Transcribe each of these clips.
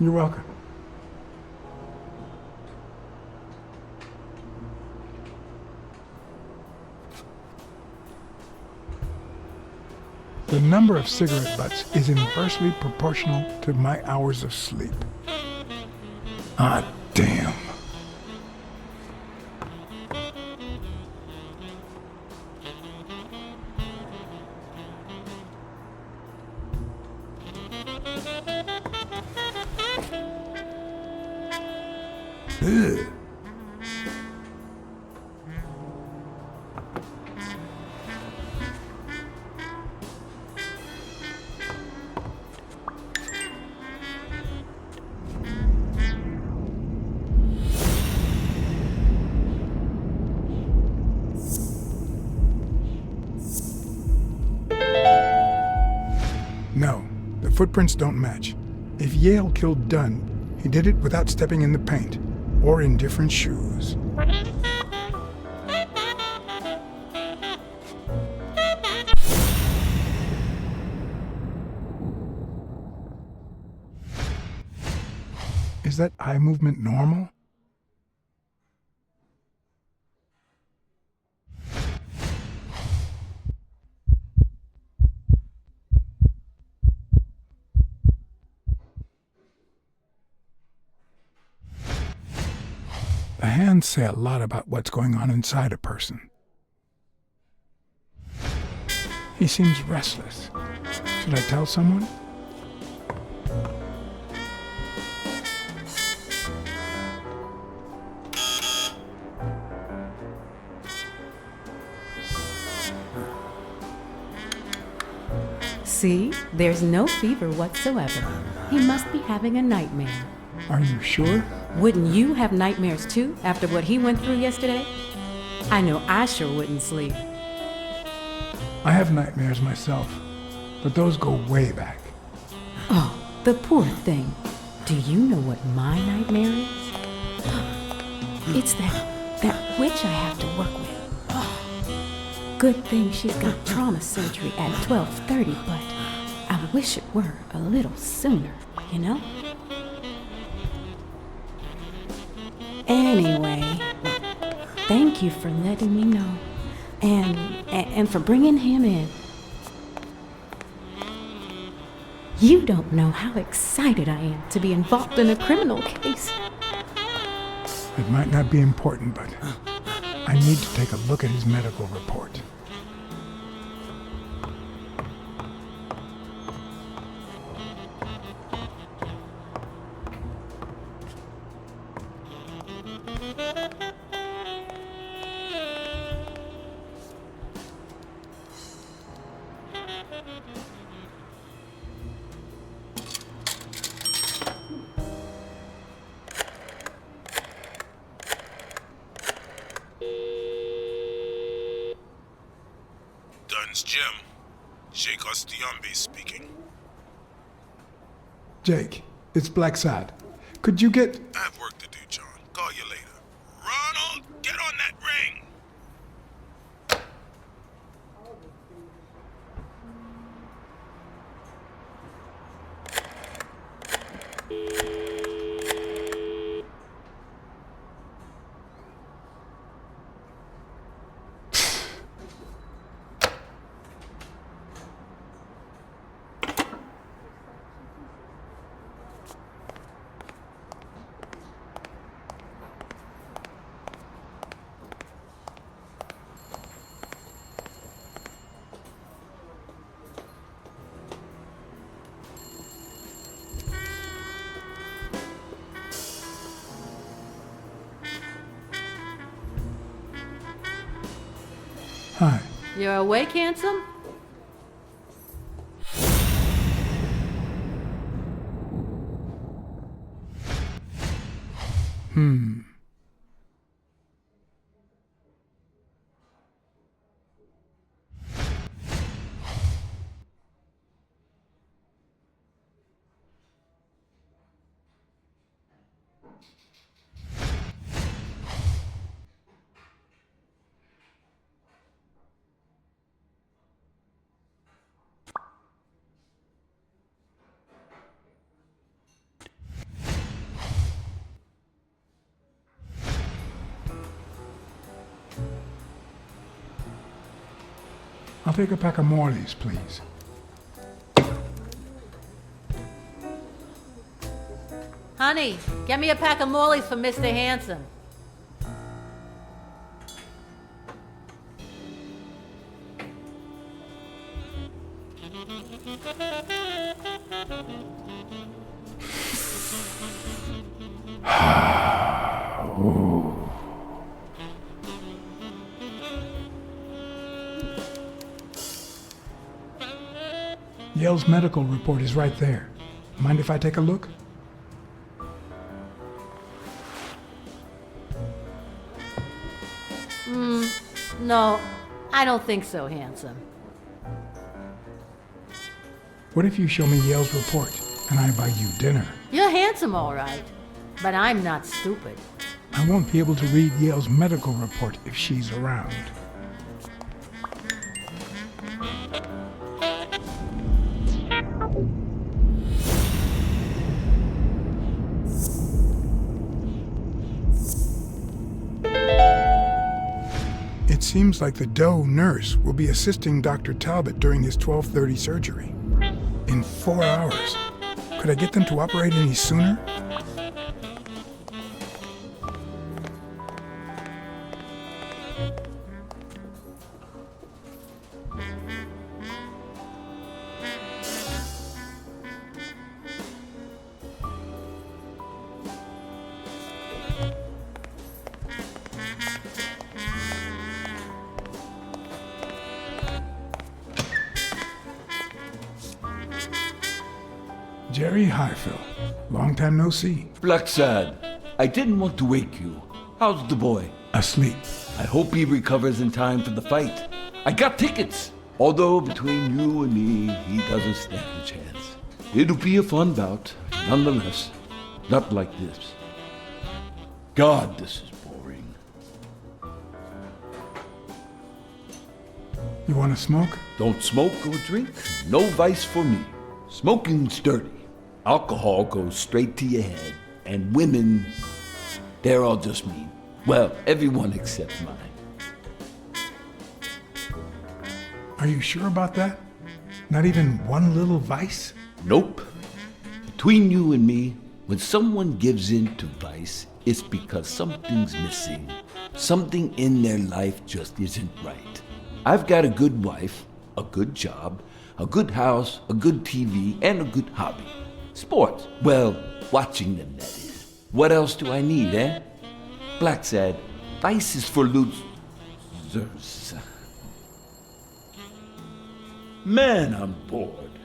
You're welcome. The number of cigarette butts is inversely proportional to my hours of sleep. Ah, damn. Ugh. No, the footprints don't match. If Yale killed Dunn, he did it without stepping in the paint, or in different shoes. Is that eye movement normal? The hands say a lot about what's going on inside a person. He seems restless. Should I tell someone? See, there's no fever whatsoever. He must be having a nightmare. Are you sure? Wouldn't you have nightmares too, after what he went through yesterday? I know I sure wouldn't sleep. I have nightmares myself, but those go way back. Oh, the poor thing. Do you know what my nightmare is? It's that witch I have to work with. Good thing she's got trauma surgery at 12:30, but I wish it were a little sooner, you know? Anyway, thank you for letting me know, and for bringing him in. You don't know how excited I am to be involved in a criminal case. It might not be important, but I need to take a look at his medical report. Dunn's Jim. Sheikh Ostiombe speaking. Jake, it's Blacksad. Could you get... I have work to do, John. Call you later. Ronald, get on that ring! Hi. You're awake, handsome? I'll take a pack of Morleys, please. Honey, get me a pack of Morleys for Mr. Handsome. Yale's medical report is right there. Mind if I take a look? No, I don't think so, Handsome. What if you show me Yale's report and I buy you dinner? You're handsome, all right, but I'm not stupid. I won't be able to read Yale's medical report if she's around. It seems like the Doe nurse will be assisting Dr. Talbot during his 12:30 surgery. In 4 hours. Could I get them to operate any sooner? Jerry Highfill. Long time no see. Blacksad, I didn't want to wake you. How's the boy? Asleep. I hope he recovers in time for the fight. I got tickets. Although between you and me, he doesn't stand a chance. It'll be a fun bout, nonetheless. Not like this. God, this is boring. You want to smoke? Don't smoke or drink. No vice for me. Smoking's dirty. Alcohol goes straight to your head. And women, they're all just mean. Well, everyone except mine. Are you sure about that? Not even one little vice? Nope. Between you and me, when someone gives in to vice, it's because something's missing. Something in their life just isn't right. I've got a good wife, a good job, a good house, a good TV, and a good hobby. Sports. Well, watching them, that is. What else do I need, eh? Blacksad, vice is for losers. Man, I'm bored.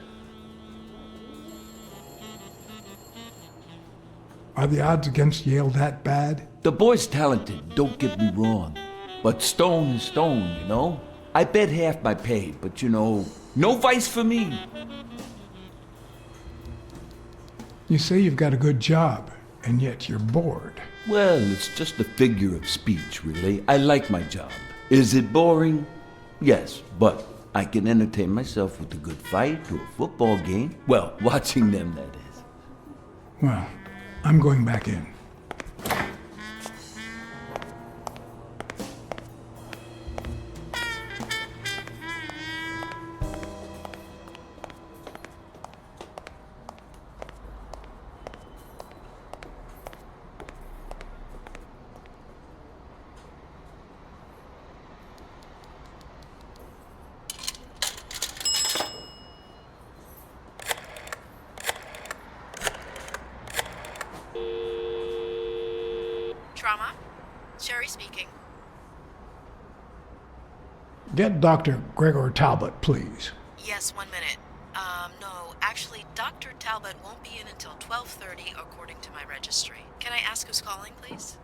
Are the odds against Yale that bad? The boy's talented, don't get me wrong. But stone is stone, you know? I bet half my pay, but you know, no vice for me. You say you've got a good job, and yet you're bored. Well, it's just a figure of speech, really. I like my job. Is it boring? Yes, but I can entertain myself with a good fight or a football game. Well, watching them, that is. Well, I'm going back in. Trauma? Sherry speaking. Get Dr. Gregor Talbot, please. Yes, 1 minute. No, actually, Dr. Talbot won't be in until 12:30 according to my registry. Can I ask who's calling, please?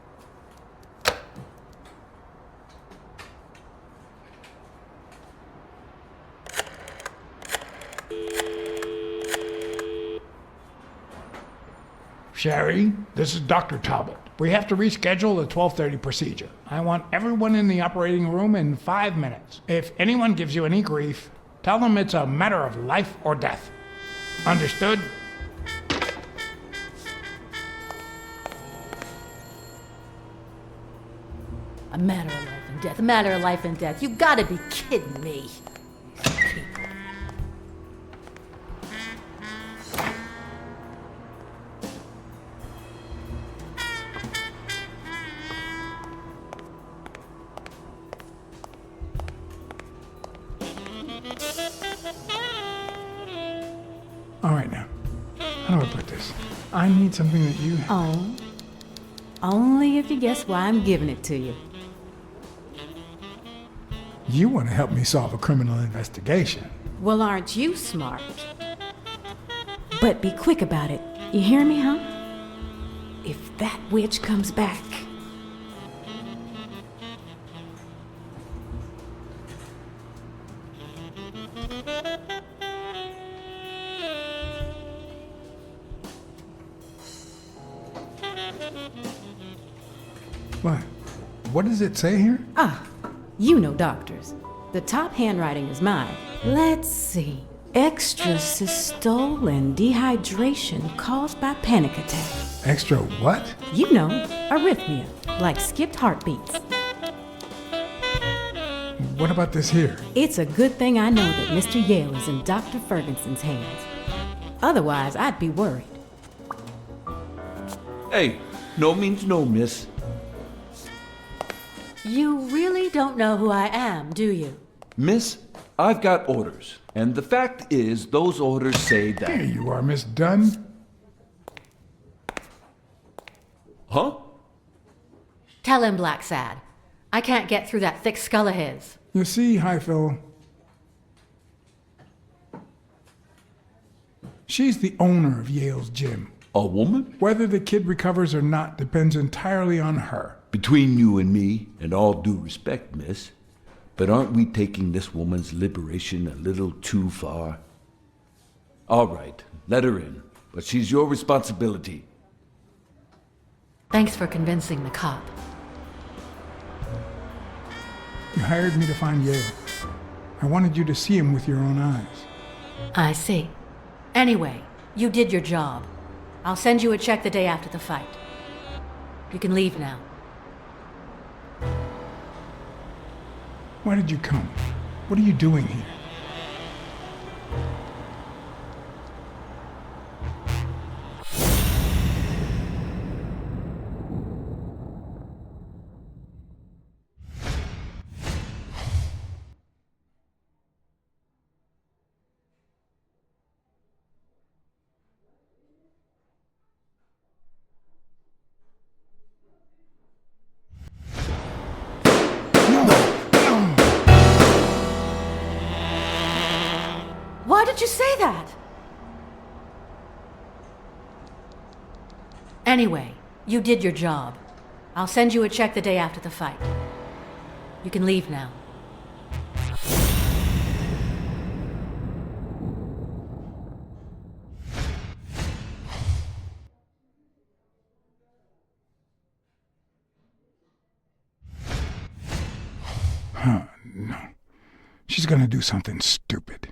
Sherry, this is Dr. Talbot. We have to reschedule the 12:30 procedure. I want everyone in the operating room in 5 minutes. If anyone gives you any grief, tell them it's a matter of life or death. Understood? A matter of life and death, a matter of life and death. You gotta be kidding me. All right now. How do I put this? I need something that you have. Oh. Only if you guess why I'm giving it to you. You want to help me solve a criminal investigation. Well, aren't you smart? But be quick about it. You hear me, huh? If that witch comes back. What? What does it say here? Ah, you know doctors. The top handwriting is mine. Let's see. Extrasystole and dehydration caused by panic attack. Extra what? You know, arrhythmia, like skipped heartbeats. What about this here? It's a good thing I know that Mr. Yale is in Dr. Ferguson's hands. Otherwise, I'd be worried. Hey, no means no, miss. You really don't know who I am, do you? Miss, I've got orders. And the fact is, those orders say There that... you are, Miss Dunn. Huh? Tell him, Blacksad. I can't get through that thick skull of his. You see, Highfill, she's the owner of Yale's gym. A woman? Whether the kid recovers or not depends entirely on her. Between you and me, and all due respect, miss, but aren't we taking this woman's liberation a little too far? All right, let her in, but she's your responsibility. Thanks for convincing the cop. You hired me to find Yale. I wanted you to see him with your own eyes. I see. Anyway, you did your job. I'll send you a check the day after the fight. You can leave now. Why did you come? What are you doing here? Why did you say that? Anyway, you did your job. I'll send you a check the day after the fight. You can leave now. No. She's gonna do something stupid.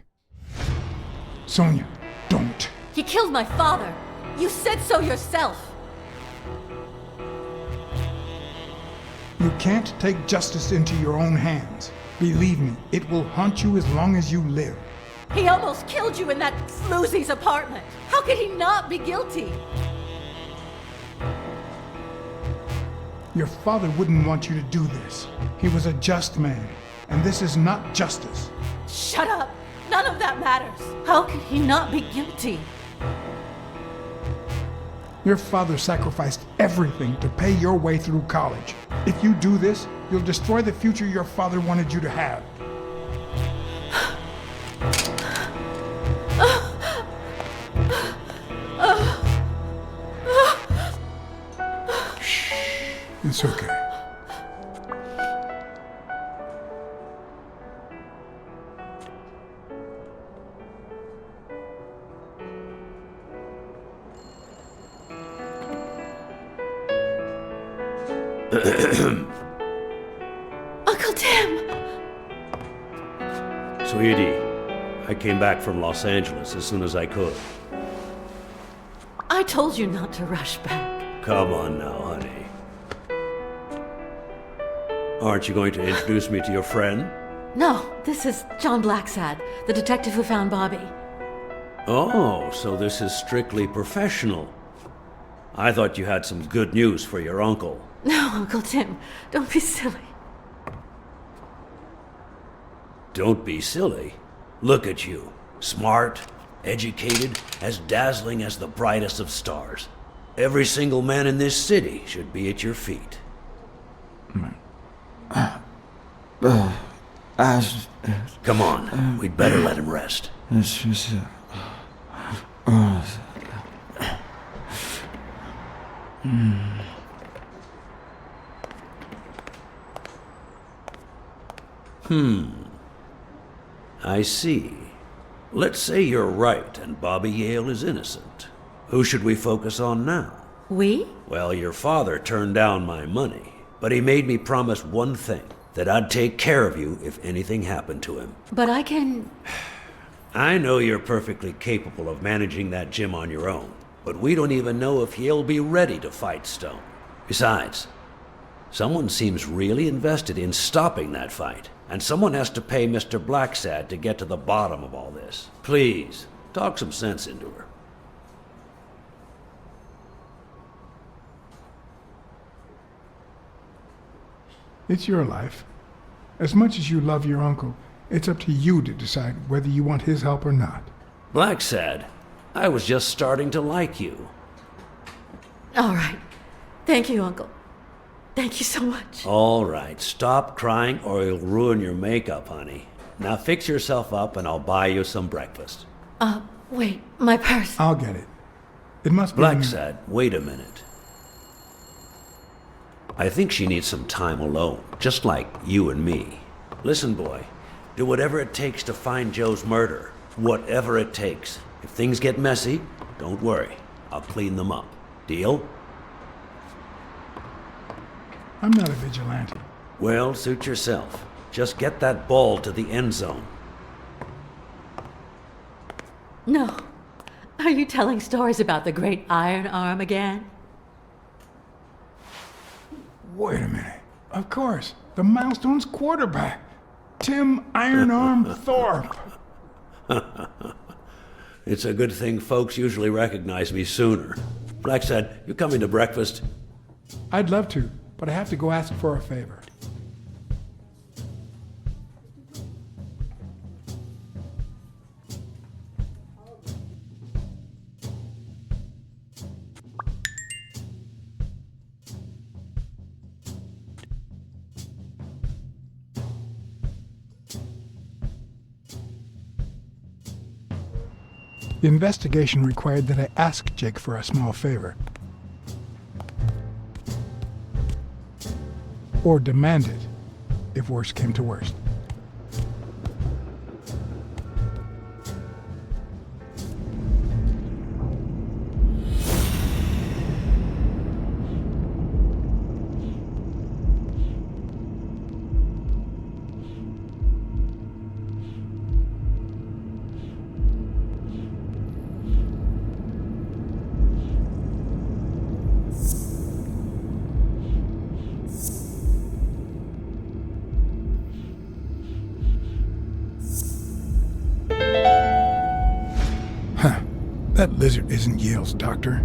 Sonia, don't. He killed my father. You said so yourself. You can't take justice into your own hands. Believe me, it will haunt you as long as you live. He almost killed you in that floozy's apartment. How could he not be guilty? Your father wouldn't want you to do this. He was a just man, and this is not justice. Shut up. None of that matters. How could he not be guilty? Your father sacrificed everything to pay your way through college. If you do this, you'll destroy the future your father wanted you to have. Shh. It's okay. Uncle Tim! Sweetie, I came back from Los Angeles as soon as I could. I told you not to rush back. Come on now, honey. Aren't you going to introduce me to your friend? No, this is John Blacksad, the detective who found Bobby. Oh, so this is strictly professional. I thought you had some good news for your uncle. No, Uncle Tim, don't be silly. Don't be silly. Look at you. Smart, educated, as dazzling as the brightest of stars. Every single man in this city should be at your feet. Come on, we'd better let him rest. I see. Let's say you're right and Bobby Yale is innocent. Who should we focus on now? We? Well, your father turned down my money, but he made me promise one thing, that I'd take care of you if anything happened to him. But I can... I know you're perfectly capable of managing that gym on your own, but we don't even know if he'll be ready to fight Stone. Besides, someone seems really invested in stopping that fight, and someone has to pay Mr. Blacksad to get to the bottom of all this. Please, talk some sense into her. It's your life. As much as you love your uncle, it's up to you to decide whether you want his help or not. Blacksad, I was just starting to like you. All right. Thank you, Uncle. Thank you so much. All right, stop crying or you'll ruin your makeup, honey. Now fix yourself up and I'll buy you some breakfast. Wait, my purse. I'll get it. It must be... Blacksad, wait a minute. I think she needs some time alone, just like you and me. Listen, boy, do whatever it takes to find Joe's murder. Whatever it takes. If things get messy, don't worry. I'll clean them up. Deal? I'm not a vigilante. Well, suit yourself. Just get that ball to the end zone. No. Are you telling stories about the great iron arm again? Wait a minute. Of course. The Milestones quarterback. Tim Iron Arm Thorpe. It's a good thing folks usually recognize me sooner. Blacksad, you coming to breakfast? I'd love to, but I have to go ask for a favor. The investigation required that I ask Jake for a small favor. Or demand it, if worse came to worst. That lizard isn't Yale's doctor.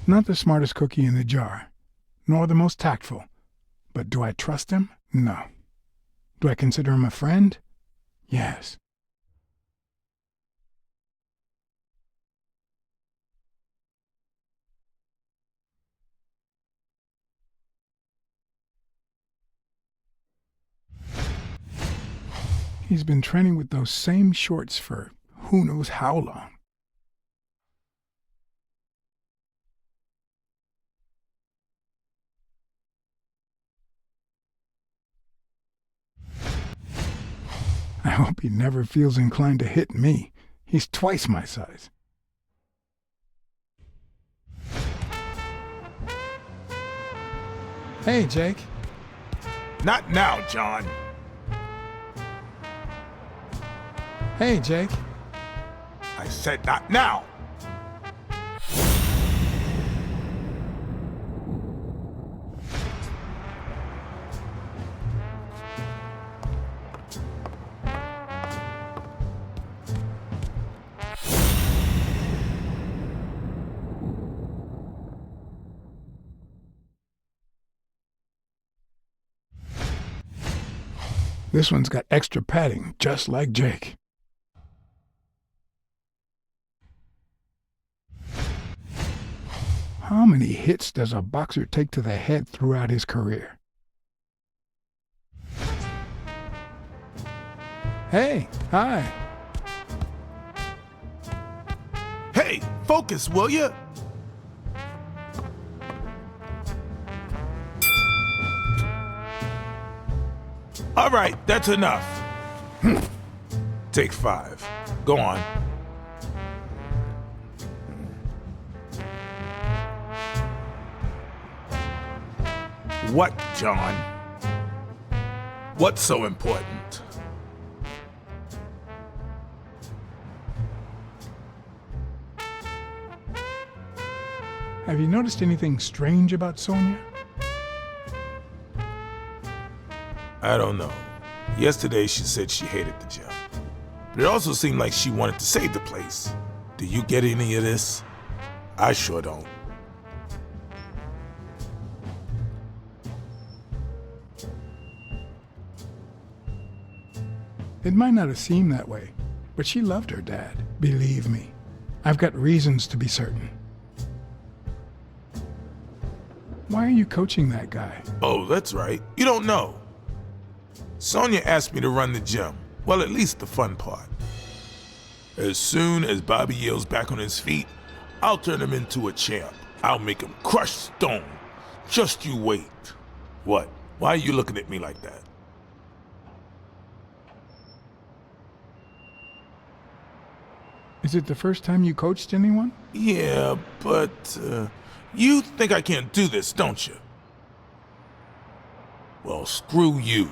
Not the smartest cookie in the jar, nor the most tactful. But do I trust him? No. Do I consider him a friend? Yes. He's been training with those same shorts for who knows how long. I hope he never feels inclined to hit me. He's twice my size. Hey, Jake. Not now, John. Hey, Jake. I said not now. This one's got extra padding, just like Jake. How many hits does a boxer take to the head throughout his career? Hey, hi. Hey, focus, will ya? All right, that's enough. Take 5. Go on. What, John? What's so important? Have you noticed anything strange about Sonia? I don't know. Yesterday she said she hated the gym. But it also seemed like she wanted to save the place. Do you get any of this? I sure don't. It might not have seemed that way, but she loved her dad. Believe me, I've got reasons to be certain. Why are you coaching that guy? Oh, that's right. You don't know. Sonia asked me to run the gym. Well, at least the fun part. As soon as Bobby Yale's back on his feet, I'll turn him into a champ. I'll make him crush stone. Just you wait. What? Why are you looking at me like that? Is it the first time you coached anyone? Yeah, but you think I can't do this, don't you? Well, screw you.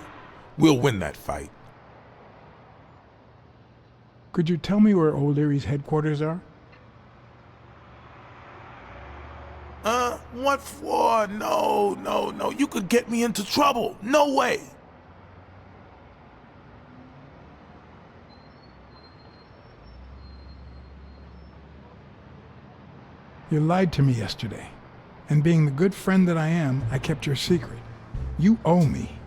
We'll win that fight. Could you tell me where O'Leary's headquarters are? What for? No. You could get me into trouble. No way. You lied to me yesterday. And being the good friend that I am, I kept your secret. You owe me.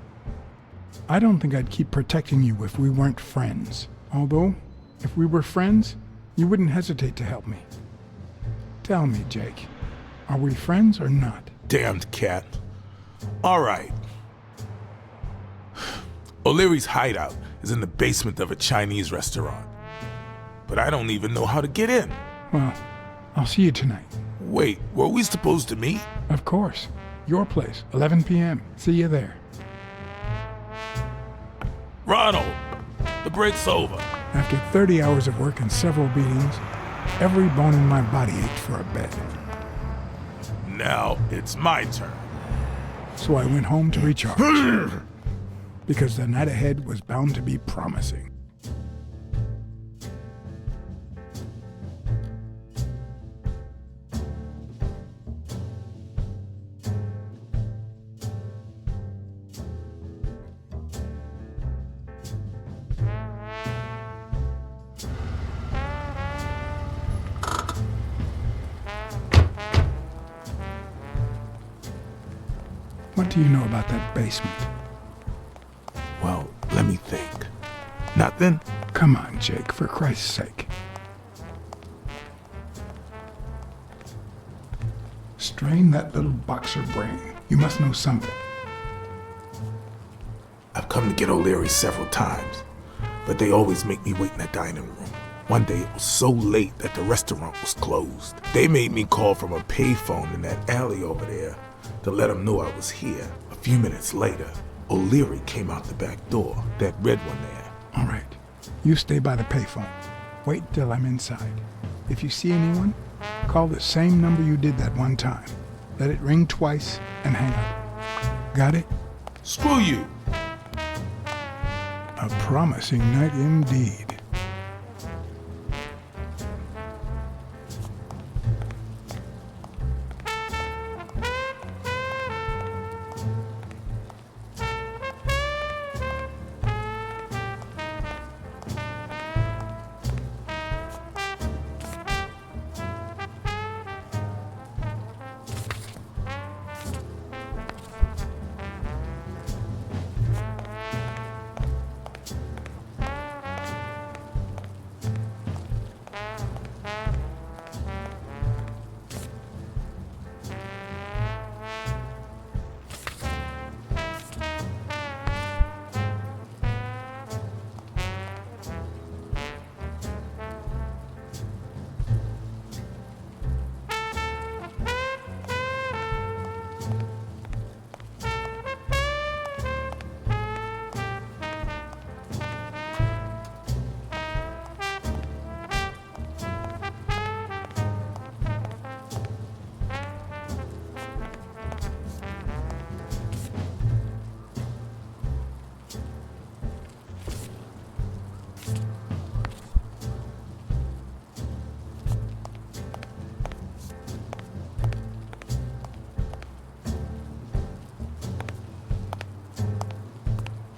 I don't think I'd keep protecting you if we weren't friends. Although, if we were friends, you wouldn't hesitate to help me. Tell me, Jake, are we friends or not? Damned cat. All right. O'Leary's hideout is in the basement of a Chinese restaurant. But I don't even know how to get in. Well, I'll see you tonight. Wait, were we supposed to meet? Of course. Your place, 11 p.m. See you there. Ronald, the break's over. After 30 hours of work and several beatings, every bone in my body ached for a bed. Now it's my turn. So I went home to recharge. Because the night ahead was bound to be promising. do you know about that basement? Well, let me think. Nothing? Come on, Jake, for Christ's sake. Strain that little boxer brain. You must know something. I've come to get O'Leary several times, but they always make me wait in the dining room. One day it was so late that the restaurant was closed. They made me call from a payphone in that alley over there to let them know I was here. A few minutes later, O'Leary came out the back door, that red one there. All right. You stay by the payphone. Wait till I'm inside. If you see anyone, call the same number you did that one time. Let it ring twice and hang up. Got it? Screw you! A promising night indeed.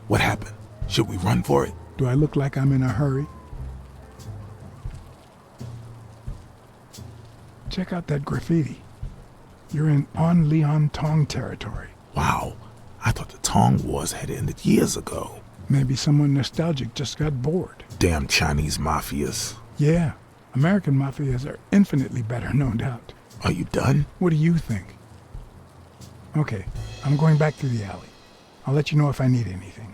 What happened? Should we run for it? Do I look like I'm in a hurry? Check out that graffiti. You're in On Leon Tong territory. Wow, I thought the Tong Wars had ended years ago. Maybe someone nostalgic just got bored. Damn Chinese mafias. Yeah, American mafias are infinitely better, no doubt. Are you done? What do you think? Okay, I'm going back through the alley. I'll let you know if I need anything.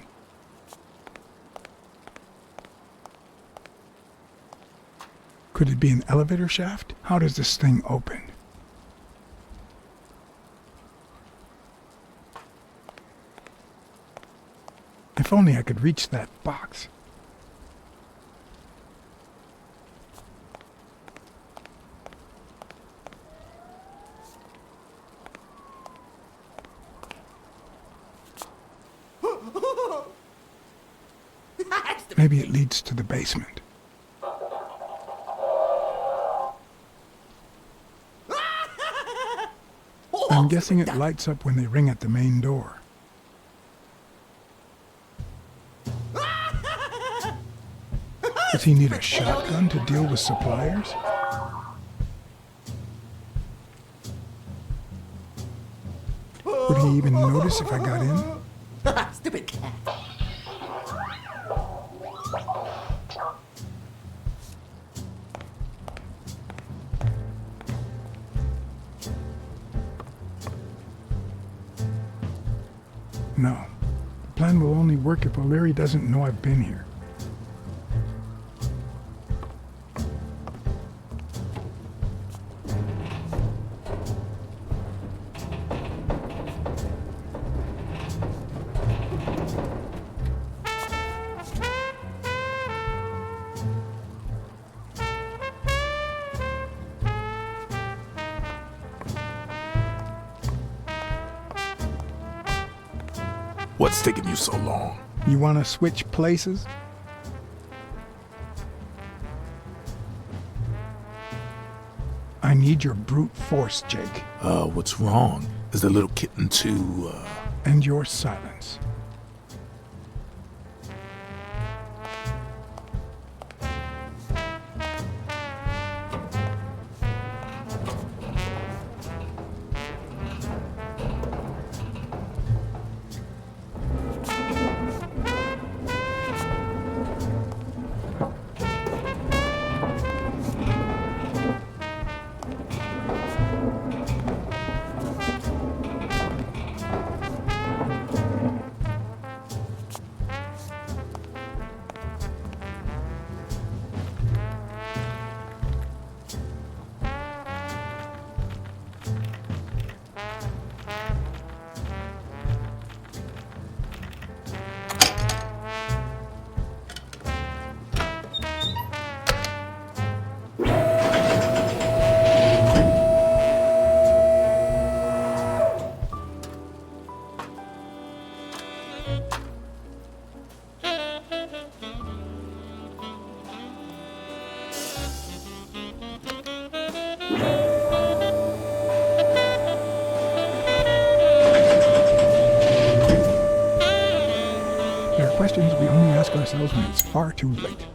Could it be an elevator shaft? How does this thing open? If only I could reach that box. Maybe it leads to the basement. I'm guessing it lights up when they ring at the main door. Does he need a shotgun to deal with suppliers? Would he even notice if I got in? Stupid cat. No. The plan will only work if O'Leary doesn't know I've been here. What's taking you so long? You want to switch places? I need your brute force, Jake. What's wrong? Is the little kitten too, And your silence. There are questions we only ask ourselves when it's far too late.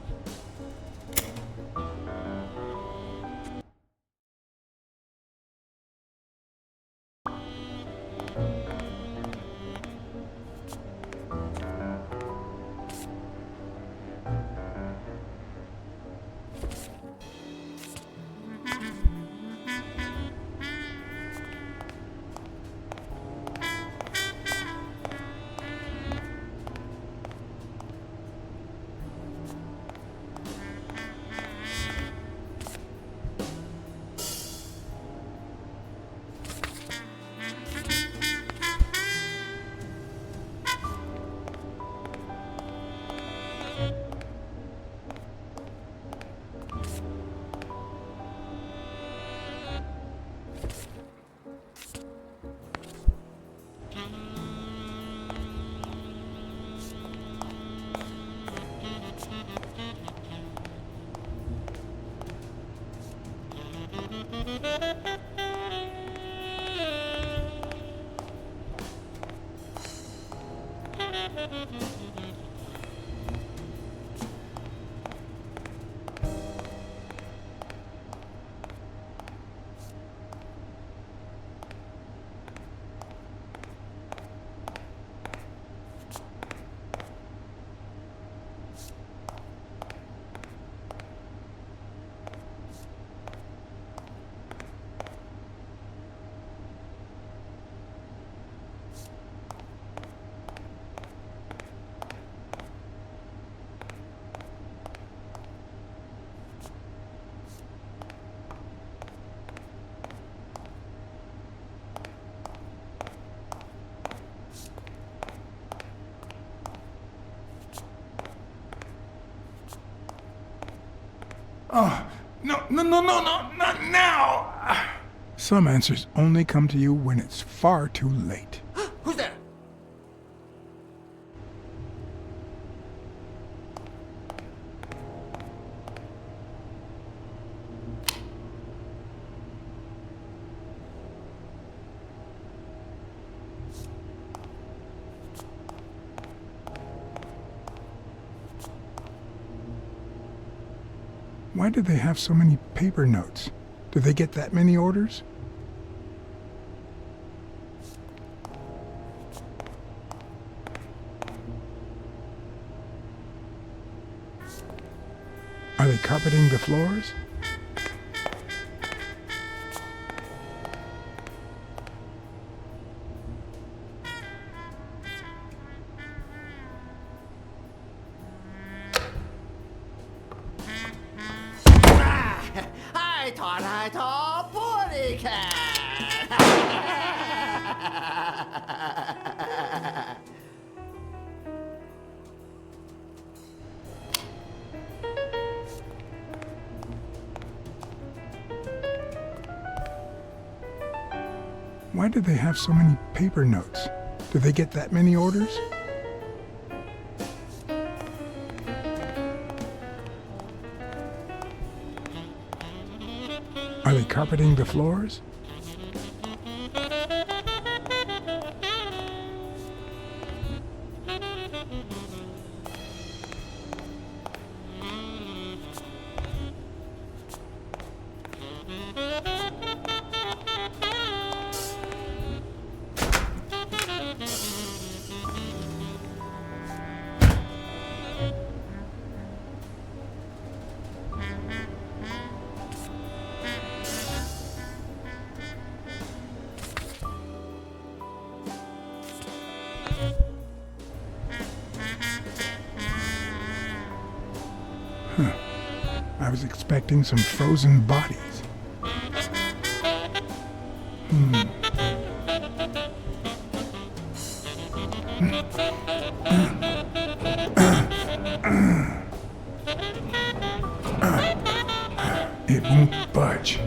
Oh, no, not now! Some answers only come to you when it's far too late. Who's there? Why do they have so many paper notes? Do they get that many orders? Are they carpeting the floors? I thought, booty cat. Why do they have so many paper notes? Do they get that many orders? Are they carpeting the floors? I was expecting some frozen bodies. It won't budge.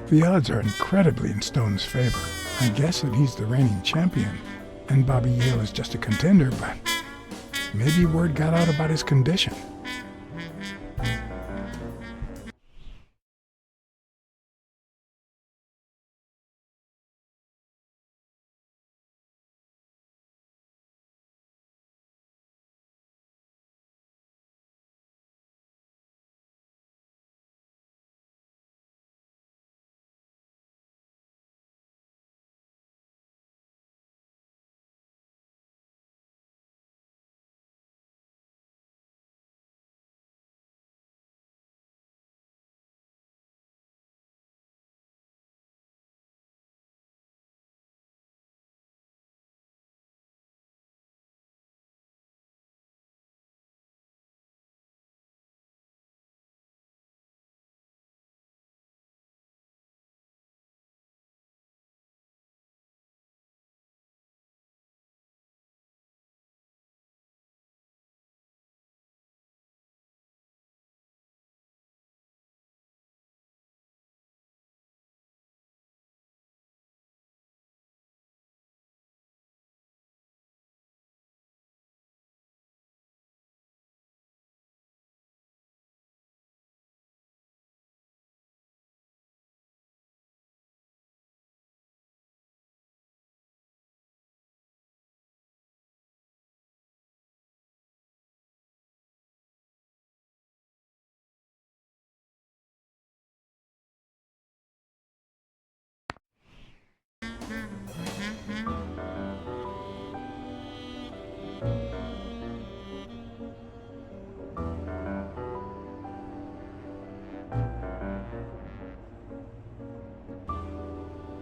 The odds are incredibly in Stone's favor. I guess that he's the reigning champion, and Bobby Yale is just a contender, but maybe word got out about his condition.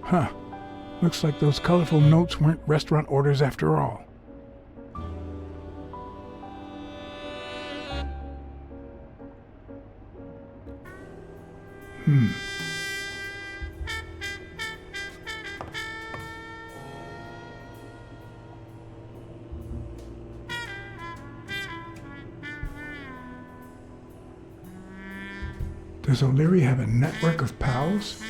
Huh. Looks like those colorful notes weren't restaurant orders after all. Does O'Leary have a network of pals?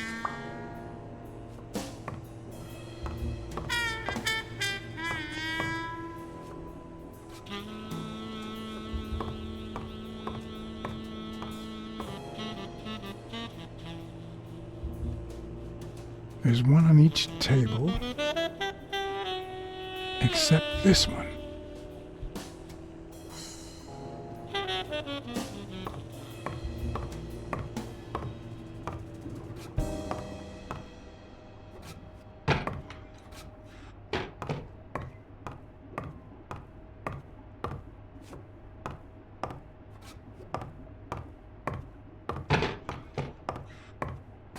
There's one on each table, except this one.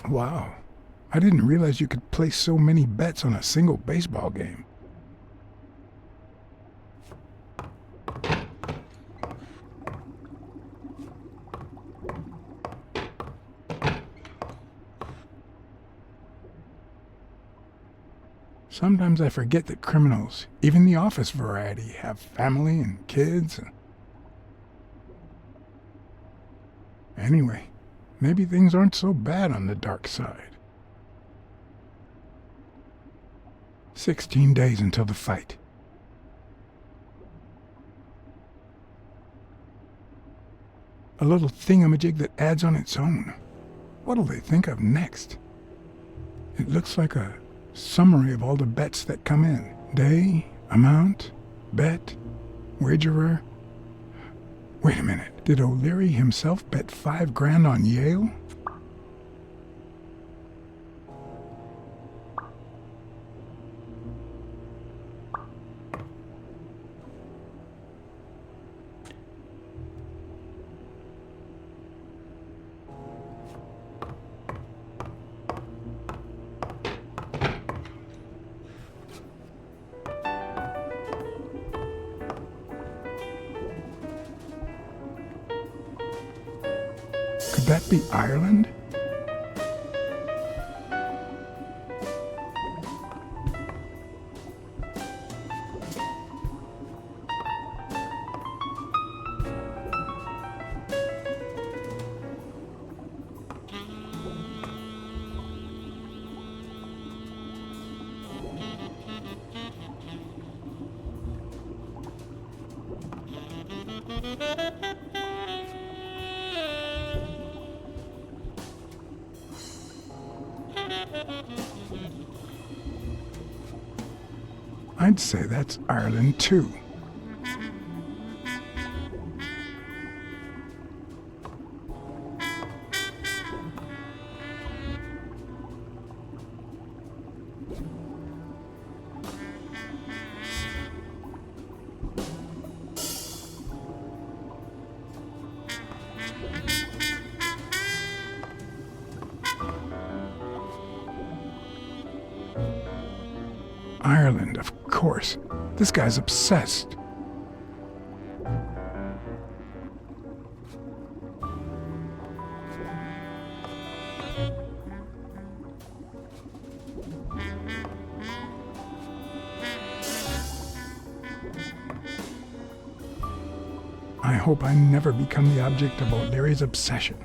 Wow. I didn't realize you could place so many bets on a single baseball game. Sometimes I forget that criminals, even the office variety, have family and kids. Anyway, maybe things aren't so bad on the dark side. 16 days until the fight. A little thingamajig that adds on its own. What'll they think of next? It looks like a summary of all the bets that come in. Day, amount, bet, wagerer. Wait a minute, did O'Leary himself bet $5 grand on Yale? Could that be Ireland? I'd say that's Ireland too. Ireland, of course. This guy's obsessed. I hope I never become the object of O'Leary's obsession.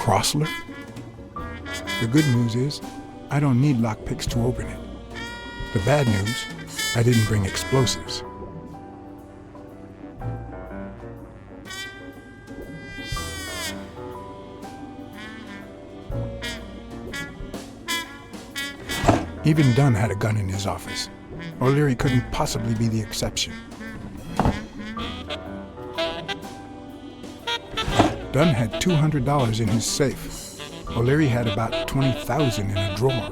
Crossler? The good news is, I don't need lockpicks to open it. The bad news, I didn't bring explosives. Even Dunn had a gun in his office. O'Leary couldn't possibly be the exception. Dunn had $200 in his safe. O'Leary had about $20,000 in a drawer.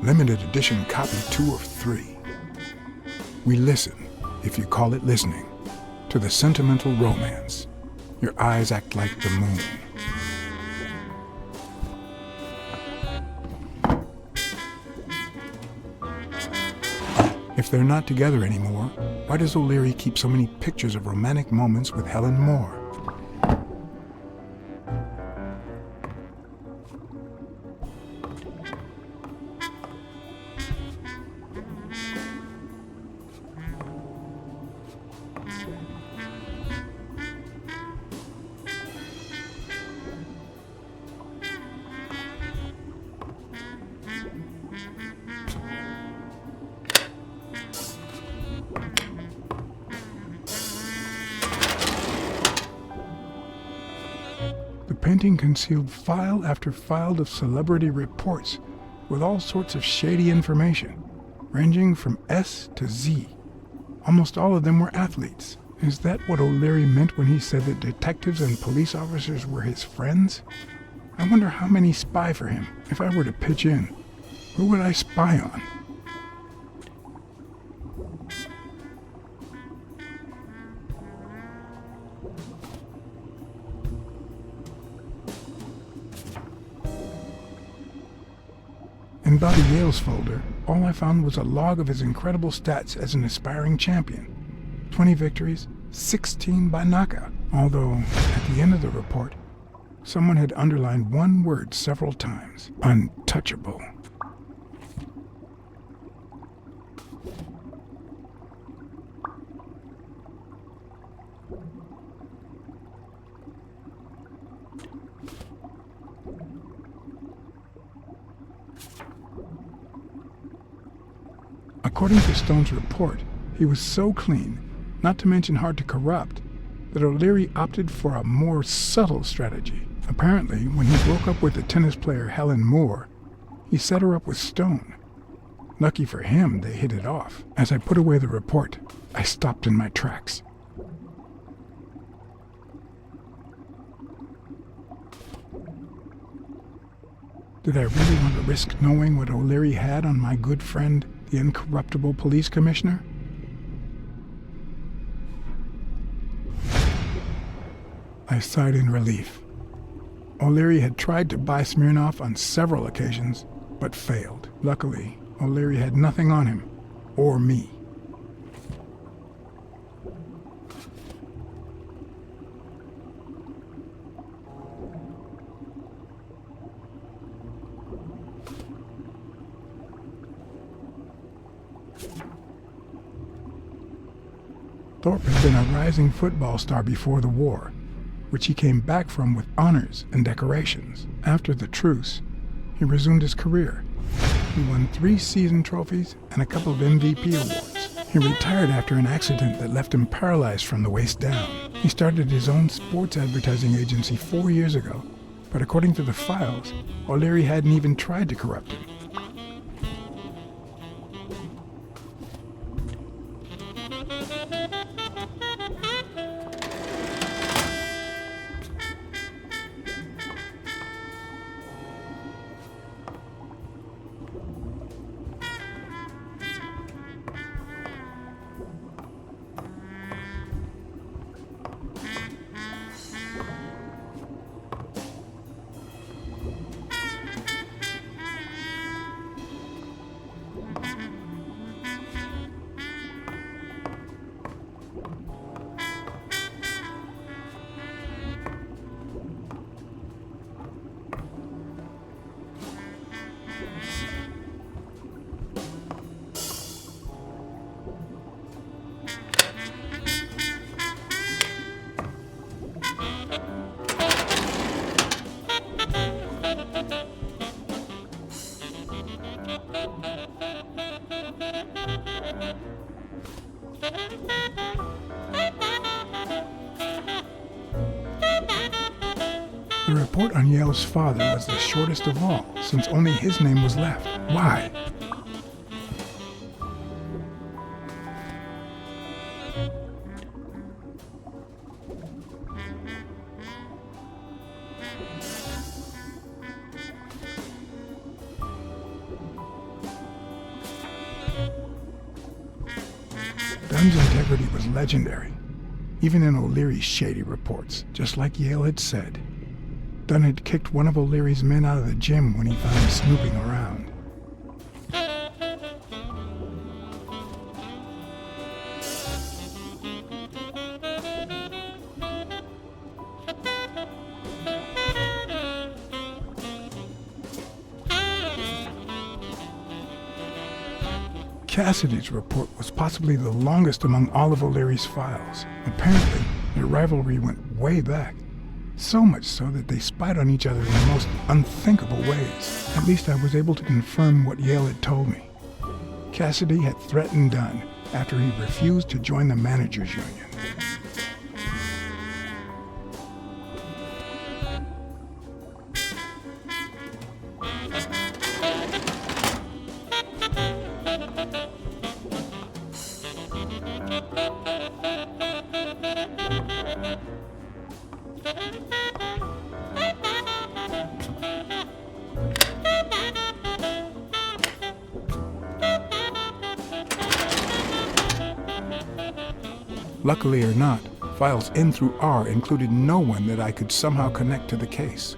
Limited edition copy 2 of 3. We listen, if you call it listening, to the sentimental romance. Your eyes act like the moon. If they're not together anymore, why does O'Leary keep so many pictures of romantic moments with Helen Moore? The painting concealed file after file of celebrity reports with all sorts of shady information, ranging from S to Z. Almost all of them were athletes. Is that what O'Leary meant when he said that detectives and police officers were his friends? I wonder how many spy for him. If I were to pitch in, who would I spy on? In Bobby Yale's folder, all I found was a log of his incredible stats as an aspiring champion. 20 victories, 16 by knockout. Although, at the end of the report, someone had underlined one word several times: untouchable. According to Stone's report, he was so clean, not to mention hard to corrupt, that O'Leary opted for a more subtle strategy. Apparently, when he broke up with the tennis player Helen Moore, he set her up with Stone. Lucky for him, they hit it off. As I put away the report, I stopped in my tracks. Did I really want to risk knowing what O'Leary had on my good friend, the incorruptible police commissioner? I sighed in relief. O'Leary had tried to buy Smirnoff on several occasions, but failed. Luckily, O'Leary had nothing on him, or me. Thorpe had been a rising football star before the war, which he came back from with honors and decorations. After the truce, he resumed his career. He won 3 season trophies and a couple of MVP awards. He retired after an accident that left him paralyzed from the waist down. He started his own sports advertising agency 4 years ago, but according to the files, O'Leary hadn't even tried to corrupt him. The report on Yale's father was the shortest of all, since only his name was left. Why? Dunn's integrity was legendary, even in O'Leary's shady reports, just like Yale had said. Dunn had kicked one of O'Leary's men out of the gym when he found him snooping around. Cassidy's report was possibly the longest among all of O'Leary's files. Apparently, their rivalry went way back. So much so that they spied on each other in the most unthinkable ways. At least I was able to confirm what Yale had told me. Cassidy had threatened Dunn after he refused to join the managers' union. Luckily or not, files N through R included no one that I could somehow connect to the case.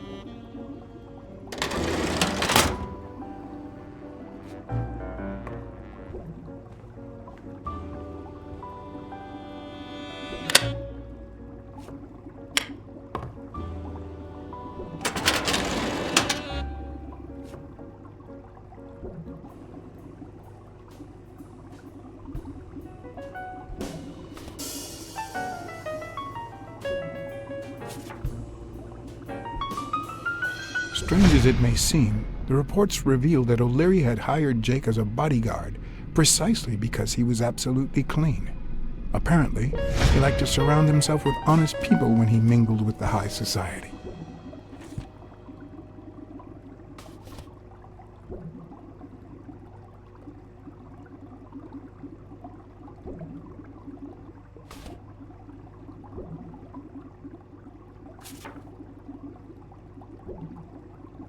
Strange as it may seem, the reports revealed that O'Leary had hired Jake as a bodyguard precisely because he was absolutely clean. Apparently, he liked to surround himself with honest people when he mingled with the high society.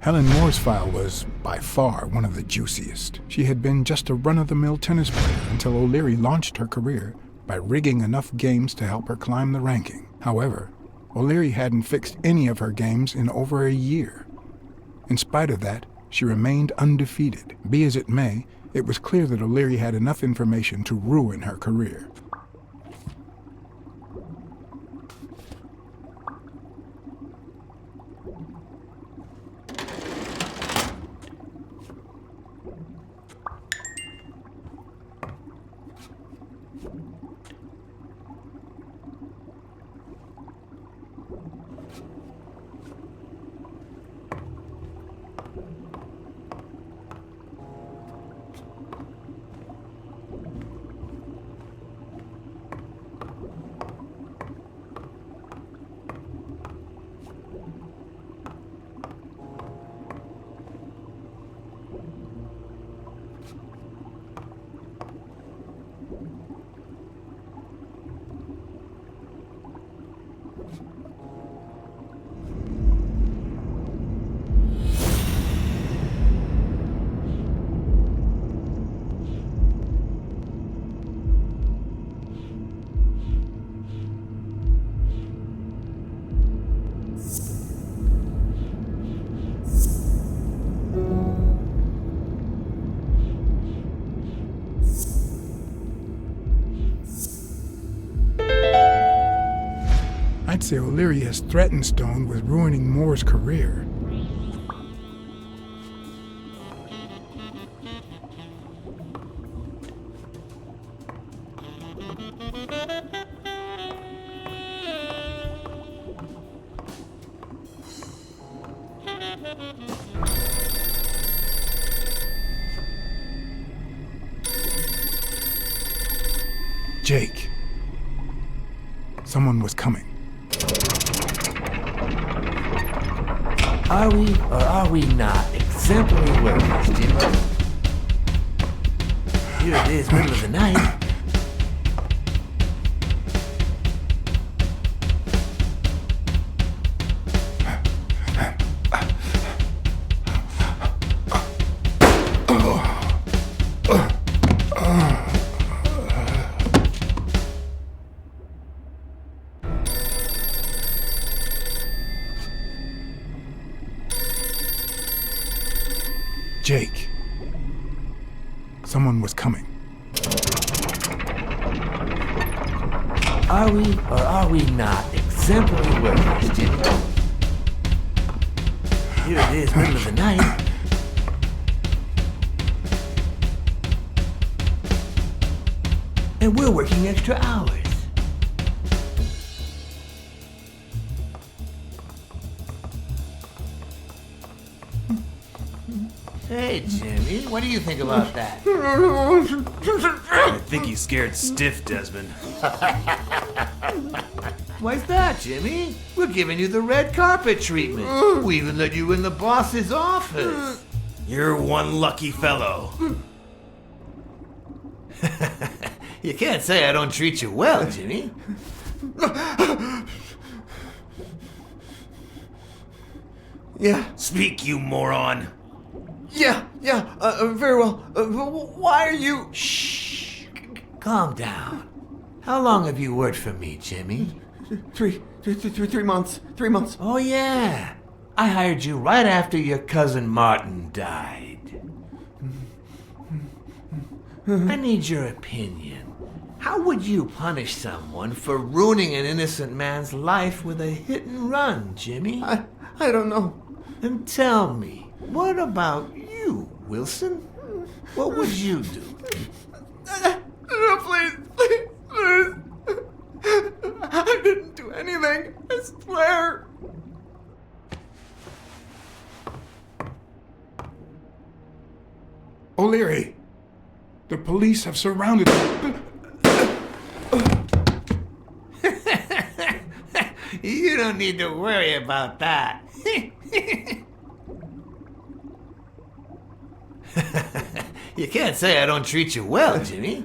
Helen Moore's file was, by far, one of the juiciest. She had been just a run-of-the-mill tennis player until O'Leary launched her career by rigging enough games to help her climb the ranking. However, O'Leary hadn't fixed any of her games in over a year. In spite of that, she remained undefeated. Be as it may, it was clear that O'Leary had enough information to ruin her career. the O'Leary has threatened Stone with ruining Moore's career. Jake. Someone was coming. Are we or are we not exemplary workers, Jimmy? Here it is, middle of the night. Jake. Someone was coming. Are we or are we not exemplary workers, Jimmy? Here it is, middle of the night. And we're working extra hours. Hey, Jimmy, what do you think about that? I think he's scared stiff, Desmond. Why's that, Jimmy? We're giving you the red carpet treatment. We even let you in the boss's office. You're one lucky fellow. You can't say I don't treat you well, Jimmy. Yeah. Speak, you moron. Yeah, very well. Why are you... Shh. Calm down. How long have you worked for me, Jimmy? 3 months. 3 months. Oh, yeah. I hired you right after your cousin Martin died. I need your opinion. How would you punish someone for ruining an innocent man's life with a hit and run, Jimmy? I don't know. And tell me, what about you, Wilson? What would you do? No, please. I didn't do anything. I swear. O'Leary, the police have surrounded you. You don't need to worry about that. You can't say I don't treat you well, Jimmy.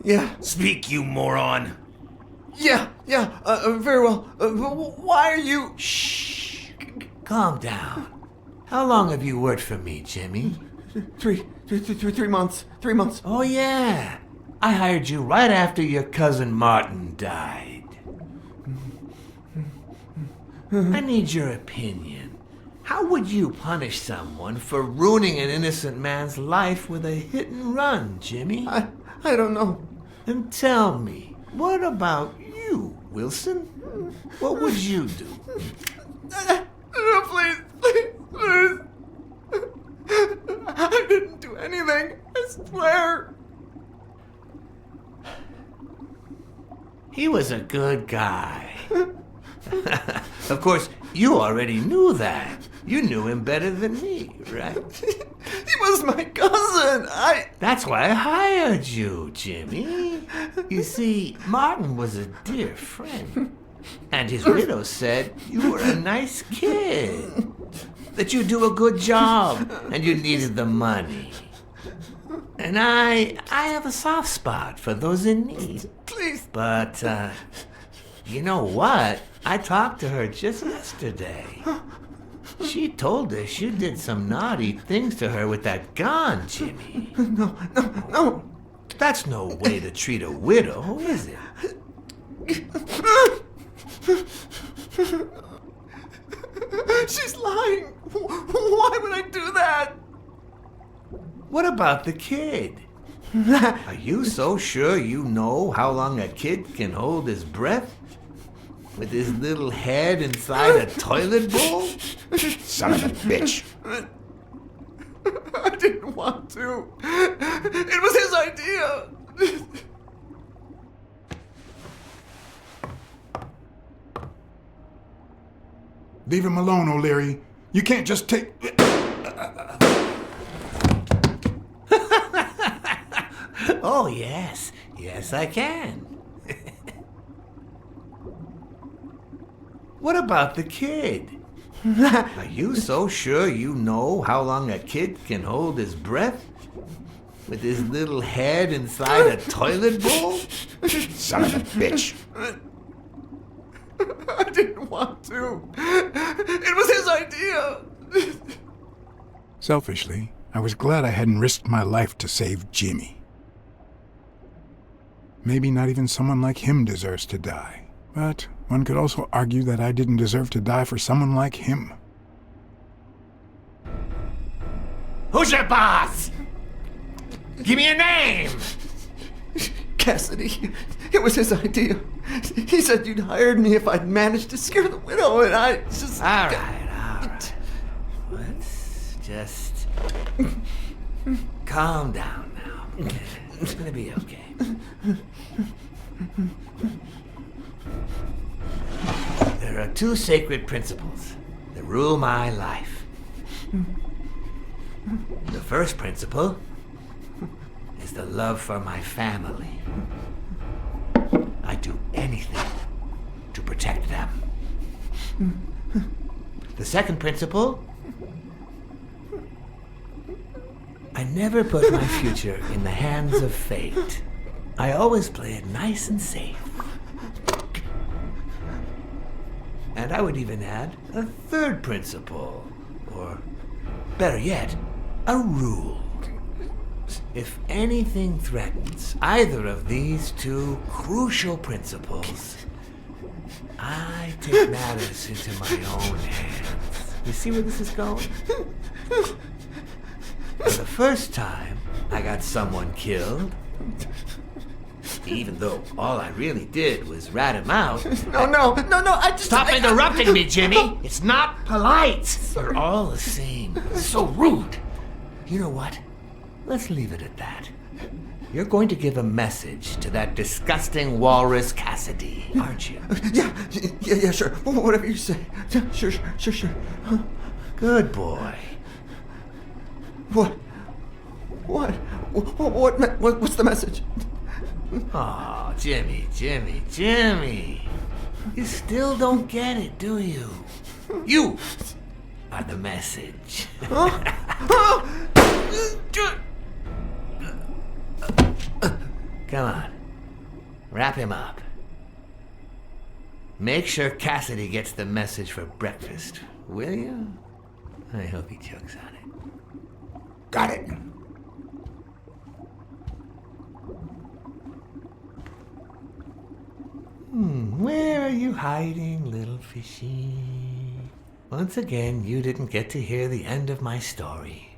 Yeah. Speak, you moron. Yeah, very well. Why are you... Shh. Calm down. How long have you worked for me, Jimmy? 3 months. 3 months. Oh, yeah. I hired you right after your cousin Martin died. I need your opinion. How would you punish someone for ruining an innocent man's life with a hit and run, Jimmy? I don't know. And tell me, what about you, Wilson? What would you do? No, please. I didn't do anything. I swear. He was a good guy. Of course, you already knew that. You knew him better than me, right? He was my cousin. That's why I hired you, Jimmy. You see, Martin was a dear friend. And his widow said you were a nice kid. That you do a good job and you needed the money. And I have a soft spot for those in need. Please. But, you know what? I talked to her just yesterday. She told us you did some naughty things to her with that gun, Jimmy. No. That's no way to treat a widow, is it? She's lying. Why would I do that? What about the kid? Are you so sure you know how long a kid can hold his breath? With his little head inside a toilet bowl? Son of a bitch. I didn't want to. It was his idea. Leave him alone, O'Leary. You can't just take... Oh, yes. Yes, I can. What about the kid? Are you so sure you know how long a kid can hold his breath? With his little head inside a toilet bowl? Son of a bitch. I didn't want to. It was his idea. Selfishly, I was glad I hadn't risked my life to save Jimmy. Maybe not even someone like him deserves to die. But one could also argue that I didn't deserve to die for someone like him. Who's your boss? Give me a name! Cassidy. It was his idea. He said you'd hired me if I'd managed to scare the widow, and I just... All right. Let's just calm down now. It's gonna be okay. There are two sacred principles that rule my life. The first principle is the love for my family. I do anything to protect them. The second principle, I never put my future in the hands of fate. I always play it nice and safe. And I would even add a third principle, or better yet, a rule. If anything threatens either of these two crucial principles, I take matters into my own hands. You see where this is going? For the first time, I got someone killed. Even though all I really did was rat him out. No, I just... Stop interrupting me, Jimmy! It's not polite! We're all the same. So rude. You know what? Let's leave it at that. You're going to give a message to that disgusting walrus Cassidy, aren't you? Yeah, sure. Whatever you say. Yeah, sure. Good boy. What's the message? Oh, Jimmy. You still don't get it, do you? You are the message. Come on. Wrap him up. Make sure Cassidy gets the message for breakfast, will you? I hope he chokes on it. Got it. Where are you hiding, little fishy? Once again, you didn't get to hear the end of my story.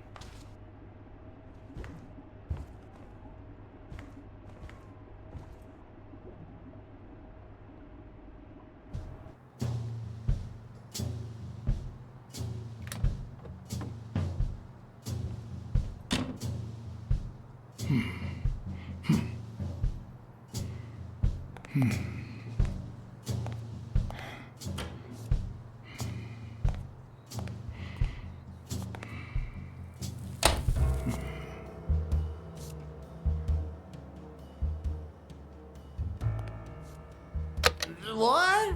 What?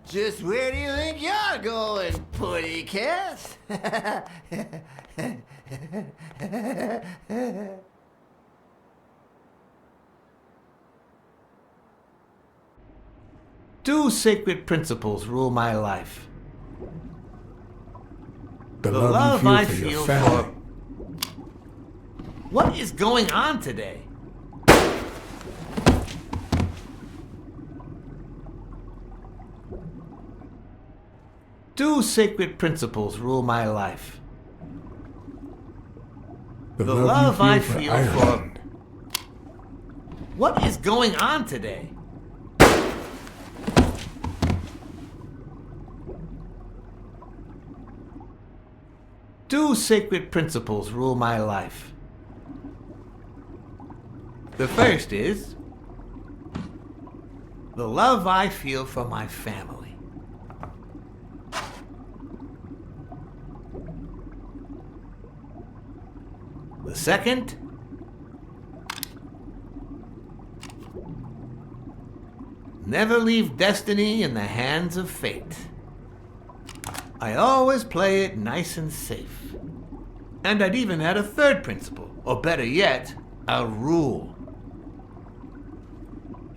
Just where do you think you're going, putty cat? Two sacred principles rule my life. The love I you feel for your feel family. for... What is going on today? Two sacred principles rule my life. The The love love you I feel feel for Ireland. What is going on today? Two sacred principles rule my life. The first is the love I feel for my family. The second, never leave destiny in the hands of fate. I always play it nice and safe. And I'd even add a third principle, or better yet, a rule.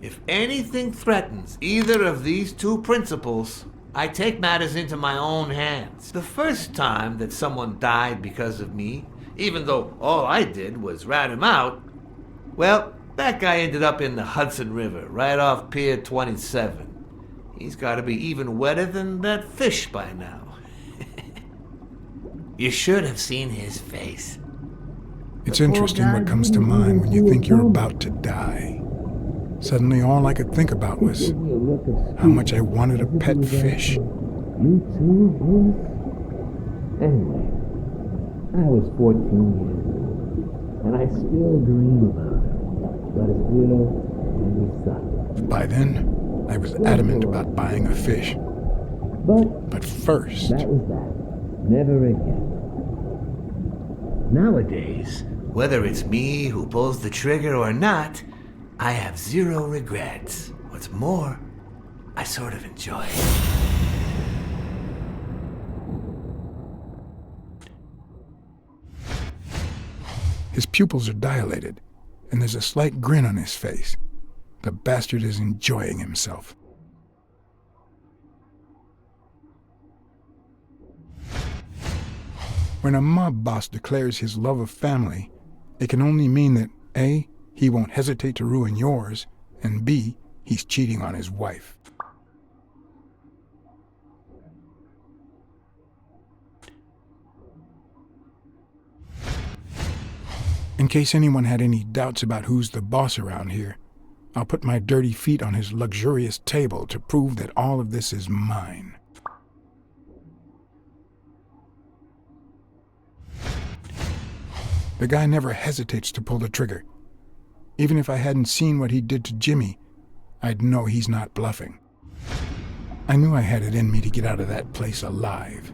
If anything threatens either of these two principles, I take matters into my own hands. The first time that someone died because of me, even though all I did was rat him out, well, that guy ended up in the Hudson River, right off Pier 27. He's got to be even wetter than that fish by now. You should have seen his face. It's interesting what comes to mind when you think you're about to die. Suddenly all I could think about was how much I wanted a pet fish. You too, Bruce? Anyway, I was 14 years old, and I still dream about it. But his widow and his son. By then, I was adamant about buying a fish. But first... That was that. Never again. Nowadays, whether it's me who pulls the trigger or not, I have zero regrets. What's more, I sort of enjoy it. His pupils are dilated, and there's a slight grin on his face. The bastard is enjoying himself. When a mob boss declares his love of family, it can only mean that A, he won't hesitate to ruin yours, and B, he's cheating on his wife. In case anyone had any doubts about who's the boss around here, I'll put my dirty feet on his luxurious table to prove that all of this is mine. The guy never hesitates to pull the trigger. Even if I hadn't seen what he did to Jimmy, I'd know he's not bluffing. I knew I had it in me to get out of that place alive.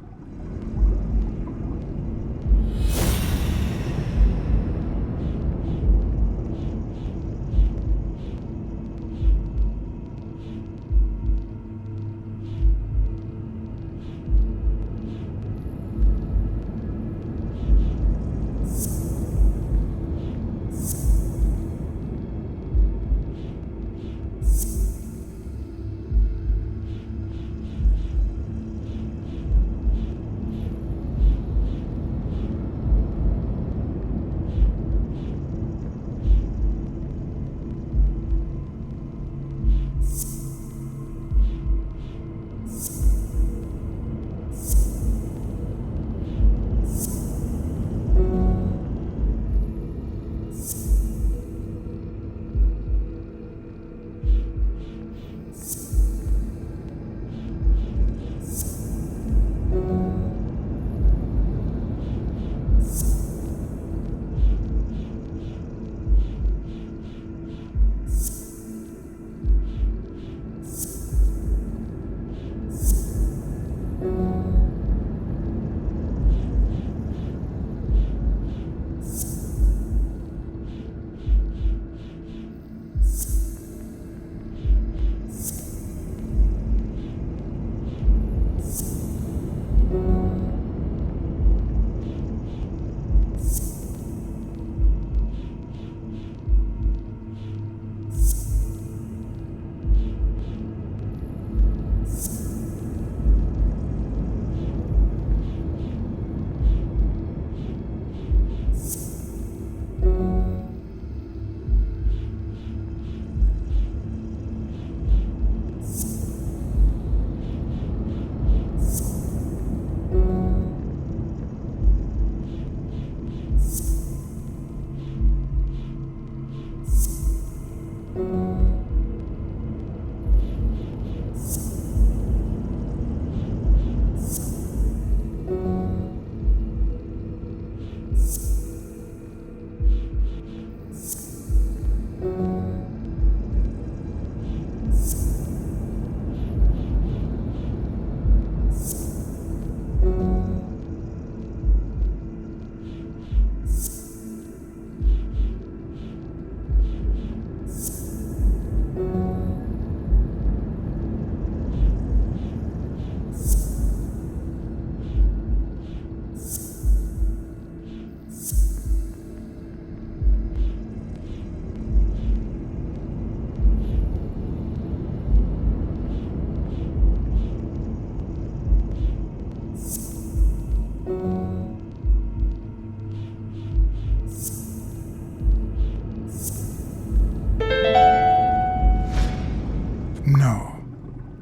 No.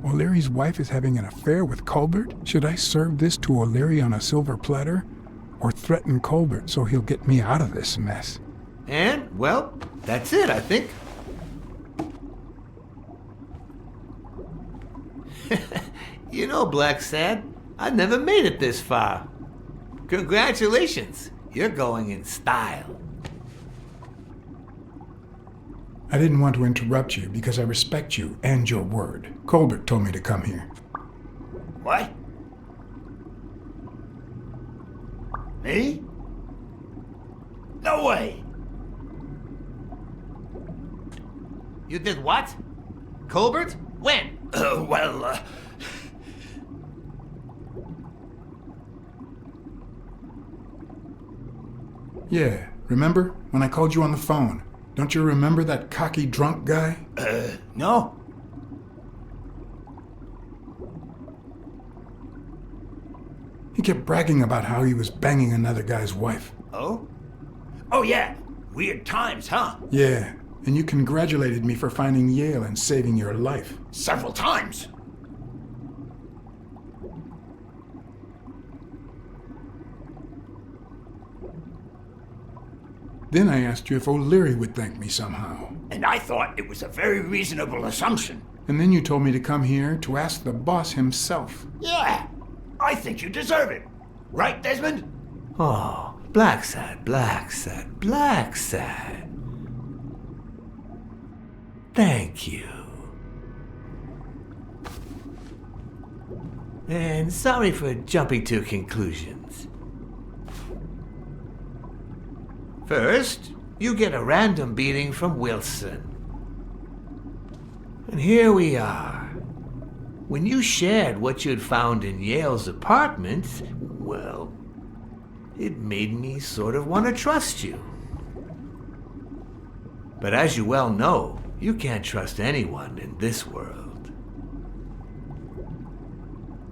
O'Leary's wife is having an affair with Colbert? Should I serve this to O'Leary on a silver platter? Or threaten Colbert so he'll get me out of this mess? And, well, that's it, I think. You know, Blacksad, I never made it this far. Congratulations, you're going in style. I didn't want to interrupt you because I respect you and your word. Colbert told me to come here. What? Me? No way! You did what? Colbert? When? Yeah, remember? When I called you on the phone. Don't you remember that cocky drunk guy? No. He kept bragging about how he was banging another guy's wife. Oh? Oh, yeah. Weird times, huh? Yeah, and you congratulated me for finding Yale and saving your life. Several times. Then I asked you if O'Leary would thank me somehow. And I thought it was a very reasonable assumption. And then you told me to come here to ask the boss himself. Yeah, I think you deserve it. Right, Desmond? Oh, Blacksad. Thank you. And sorry for jumping to conclusions. First, you get a random beating from Wilson. And here we are. When you shared what you'd found in Yale's apartment, well, it made me sort of want to trust you. But as you well know, you can't trust anyone in this world.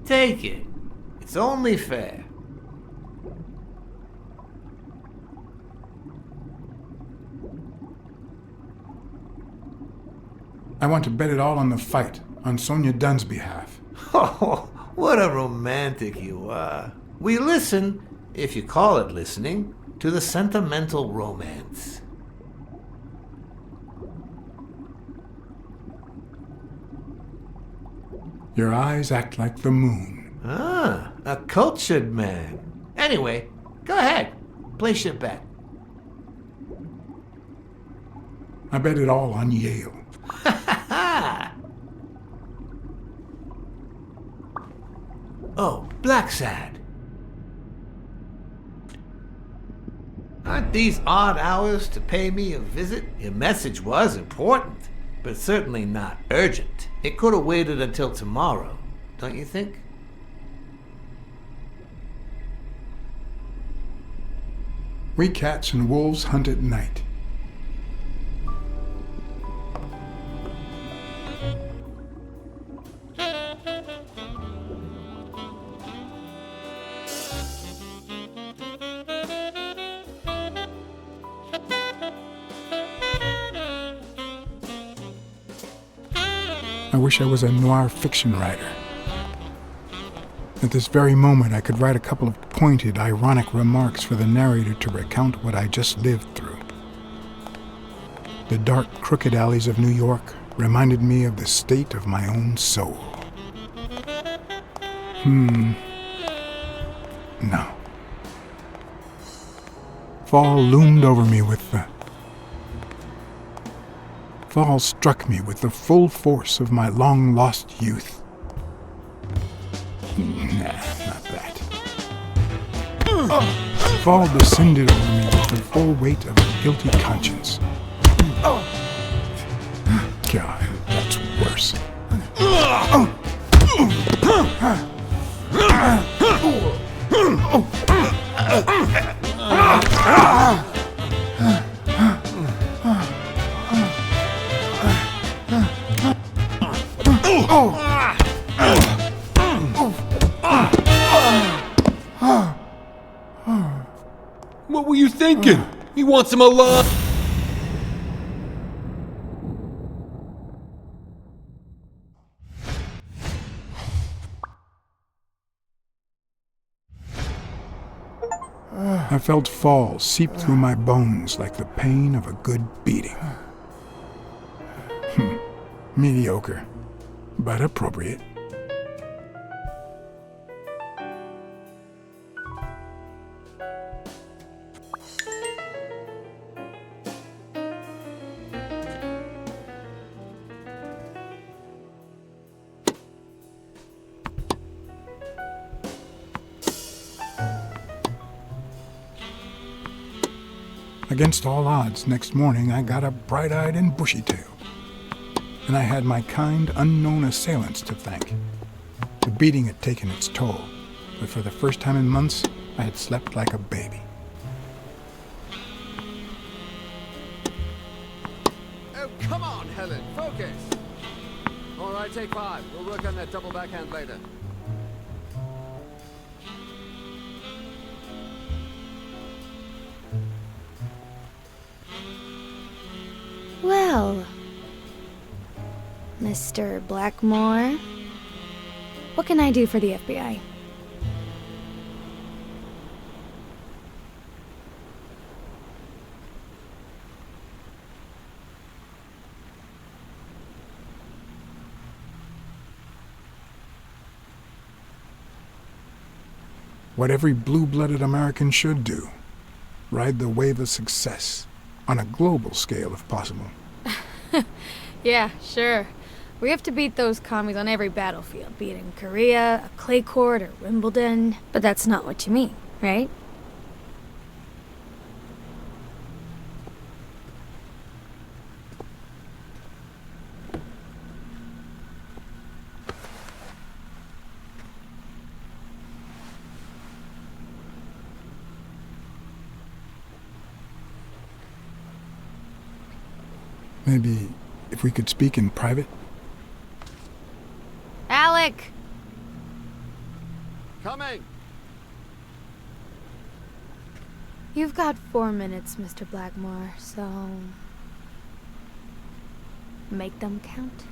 Take it. It's only fair. I want to bet it all on the fight, on Sonia Dunn's behalf. Oh, what a romantic you are. We listen, if you call it listening, to the sentimental romance. Your eyes act like the moon. Ah, a cultured man. Anyway, go ahead. Place your bet. I bet it all on Yale. Oh, Blacksad. Aren't these odd hours to pay me a visit? Your message was important, but certainly not urgent. It could have waited until tomorrow, don't you think? We cats and wolves hunt at night. I wish I was a noir fiction writer. At this very moment, I could write a couple of pointed, ironic remarks for the narrator to recount what I just lived through. The dark, crooked alleys of New York reminded me of the state of my own soul. No. Fall loomed over me with the... Fall struck me with the full force of my long-lost youth. Nah, not that. Fall descended over me with the full weight of a guilty conscience. God, that's worse. What were you thinking? He wants him alive. I felt falls seep through my bones like the pain of a good beating. Mediocre, but appropriate. Against all odds, next morning I got a bright-eyed and bushy-tailed. And I had my kind, unknown assailants to thank. The beating had taken its toll, but for the first time in months, I had slept like a baby. Oh, come on, Helen, focus! All right, take 5. We'll work on that double backhand later. Well, Mr. Blackmore, what can I do for the FBI? What every blue-blooded American should do. Ride the wave of success, on a global scale if possible. Yeah, sure. We have to beat those commies on every battlefield, be it in Korea, a clay court, or Wimbledon. But that's not what you mean, right? Maybe if we could speak in private? Alec! Coming! You've got 4 minutes, Mr. Blackmore, so... make them count.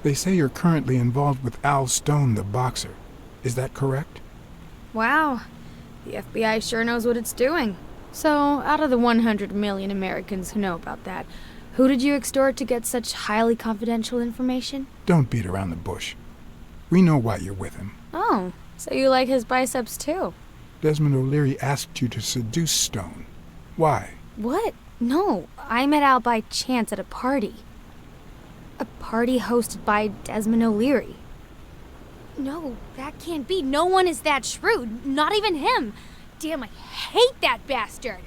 They say you're currently involved with Al Stone, the boxer. Is that correct? Wow. The FBI sure knows what it's doing. So, out of the 100 million Americans who know about that, who did you extort to get such highly confidential information? Don't beat around the bush. We know why you're with him. Oh, so you like his biceps too? Desmond O'Leary asked you to seduce Stone. Why? What? No, I met Al by chance at a party. A party hosted by Desmond O'Leary. No, that can't be. No one is that shrewd. Not even him. Damn, I hate that bastard.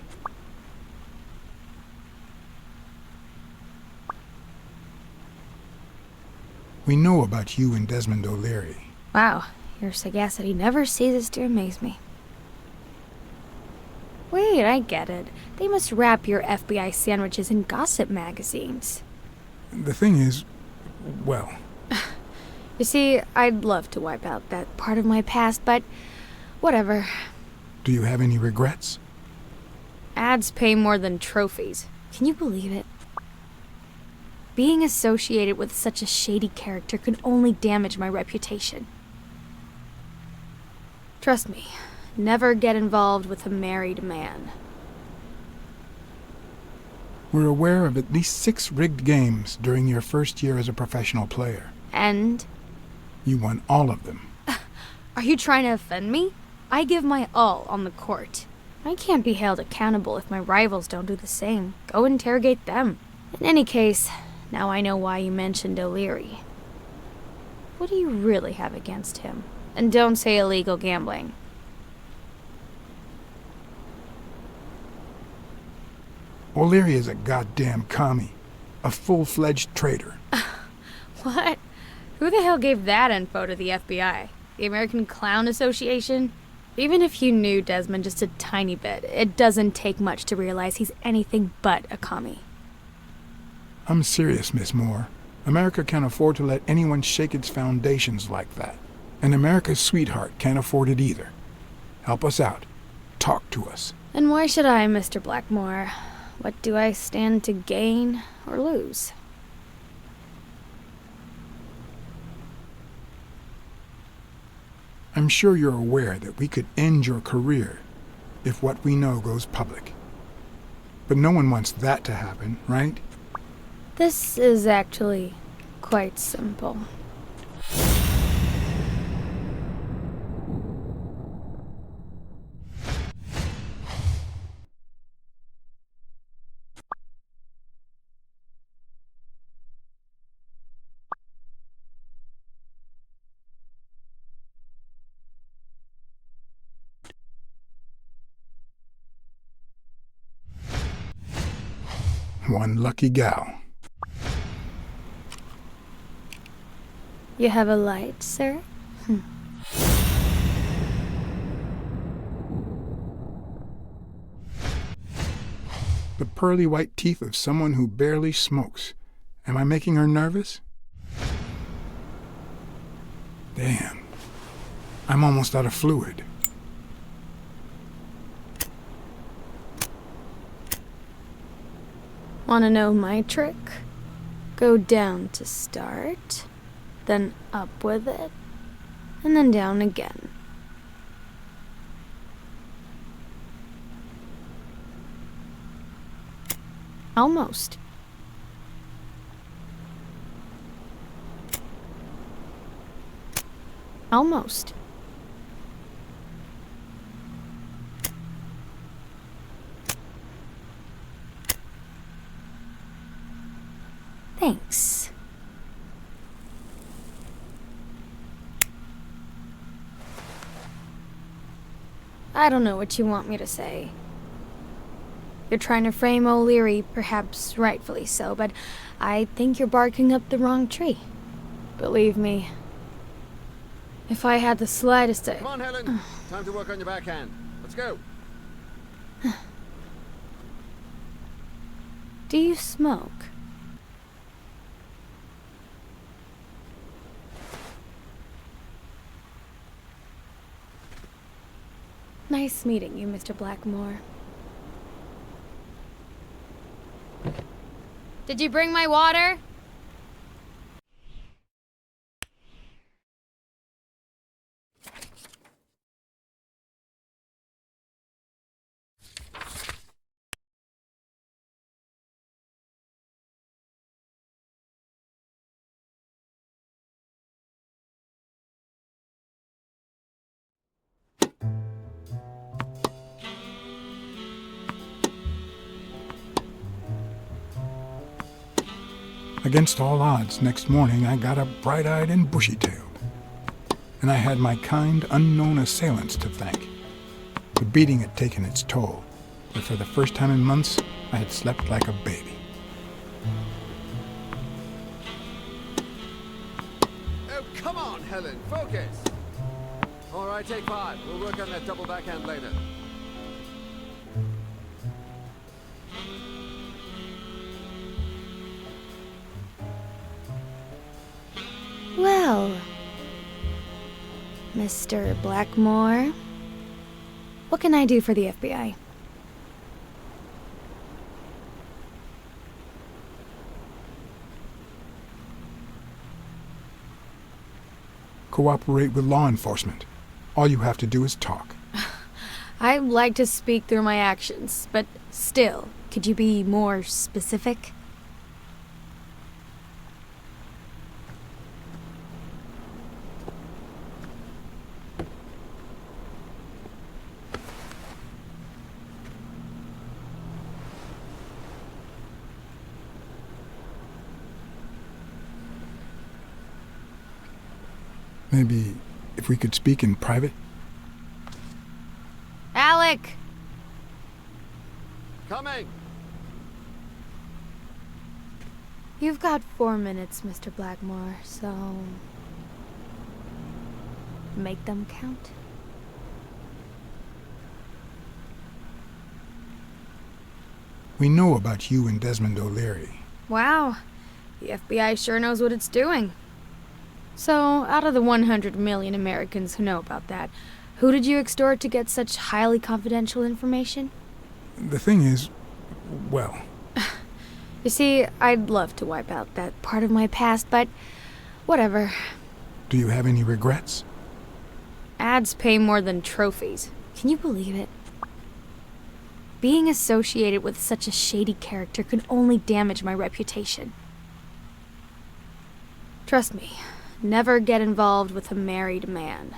We know about you and Desmond O'Leary. Wow, your sagacity never ceases to amaze me. Wait, I get it. They must wrap your FBI sandwiches in gossip magazines. The thing is, well... You see, I'd love to wipe out that part of my past, but whatever. Do you have any regrets? Ads pay more than trophies. Can you believe it? Being associated with such a shady character could only damage my reputation. Trust me, never get involved with a married man. We're aware of at least 6 rigged games during your first year as a professional player. And? You won all of them. Are you trying to offend me? I give my all on the court. I can't be held accountable if my rivals don't do the same. Go interrogate them. In any case, now I know why you mentioned O'Leary. What do you really have against him? And don't say illegal gambling. O'Leary is a goddamn commie. A full-fledged traitor. What? Who the hell gave that info to the FBI? The American Clown Association? Even if you knew Desmond just a tiny bit, it doesn't take much to realize he's anything but a commie. I'm serious, Miss Moore. America can't afford to let anyone shake its foundations like that. And America's sweetheart can't afford it either. Help us out. Talk to us. And why should I, Mr. Blackmore? What do I stand to gain or lose? I'm sure you're aware that we could end your career if what we know goes public. But no one wants that to happen, right? This is actually quite simple. One lucky gal. You have a light, sir? The pearly white teeth of someone who barely smokes. Am I making her nervous? Damn. I'm almost out of fluid. Wanna know my trick? Go down to start, then up with it, and then down again. Almost. Almost. Thanks. I don't know what you want me to say. You're trying to frame O'Leary, perhaps rightfully so, but I think you're barking up the wrong tree. Believe me, if I had the slightest... Come on, Helen. Time to work on your backhand. Let's go. Do you smoke? Nice meeting you, Mr. Blackmore. Did you bring my water? Against all odds, next morning I got up bright-eyed and bushy-tailed. And I had my kind, unknown assailants to thank. The beating had taken its toll, but for the first time in months, I had slept like a baby. Oh, come on, Helen. Focus. All right, take 5. We'll work on that double backhand later. Well, Mr. Blackmore, what can I do for the FBI? Cooperate with law enforcement. All you have to do is talk. I like to speak through my actions, but still, could you be more specific? Maybe if we could speak in private? Alec! Coming! You've got 4 minutes, Mr. Blackmore, so... make them count. We know about you and Desmond O'Leary. Wow, the FBI sure knows what it's doing. So, out of the 100 million Americans who know about that, who did you extort to get such highly confidential information? The thing is, well... You see, I'd love to wipe out that part of my past, but whatever. Do you have any regrets? Ads pay more than trophies. Can you believe it? Being associated with such a shady character could only damage my reputation. Trust me, never get involved with a married man.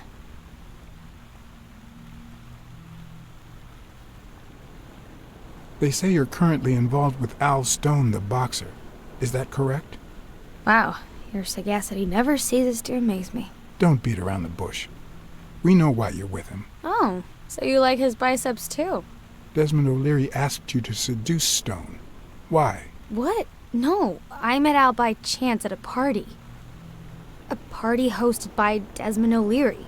They say you're currently involved with Al Stone, the boxer. Is that correct? Wow, your sagacity never ceases to amaze me. Don't beat around the bush. We know why you're with him. Oh, so you like his biceps too? Desmond O'Leary asked you to seduce Stone. Why? What? No, I met Al by chance at a party. A party hosted by Desmond O'Leary.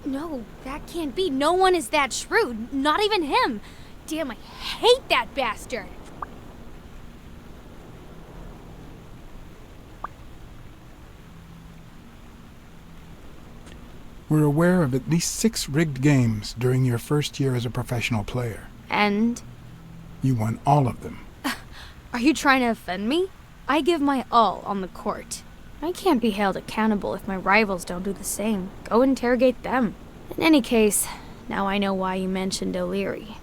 No, that can't be. No one is that shrewd. Not even him. Damn, I hate that bastard. We're aware of at least 6 rigged games during your first year as a professional player. And? You won all of them. Are you trying to offend me? I give my all on the court. I can't be held accountable if my rivals don't do the same. Go interrogate them. In any case, now I know why you mentioned O'Leary.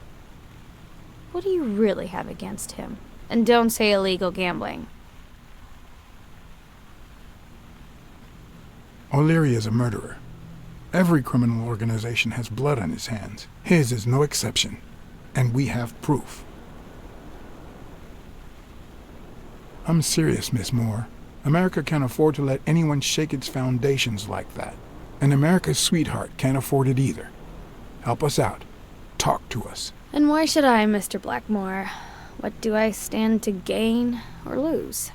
What do you really have against him? And don't say illegal gambling. O'Leary is a murderer. Every criminal organization has blood on his hands. His is no exception. And we have proof. I'm serious, Miss Moore. America can't afford to let anyone shake its foundations like that. And America's sweetheart can't afford it either. Help us out. Talk to us. And why should I, Mr. Blackmore? What do I stand to gain or lose?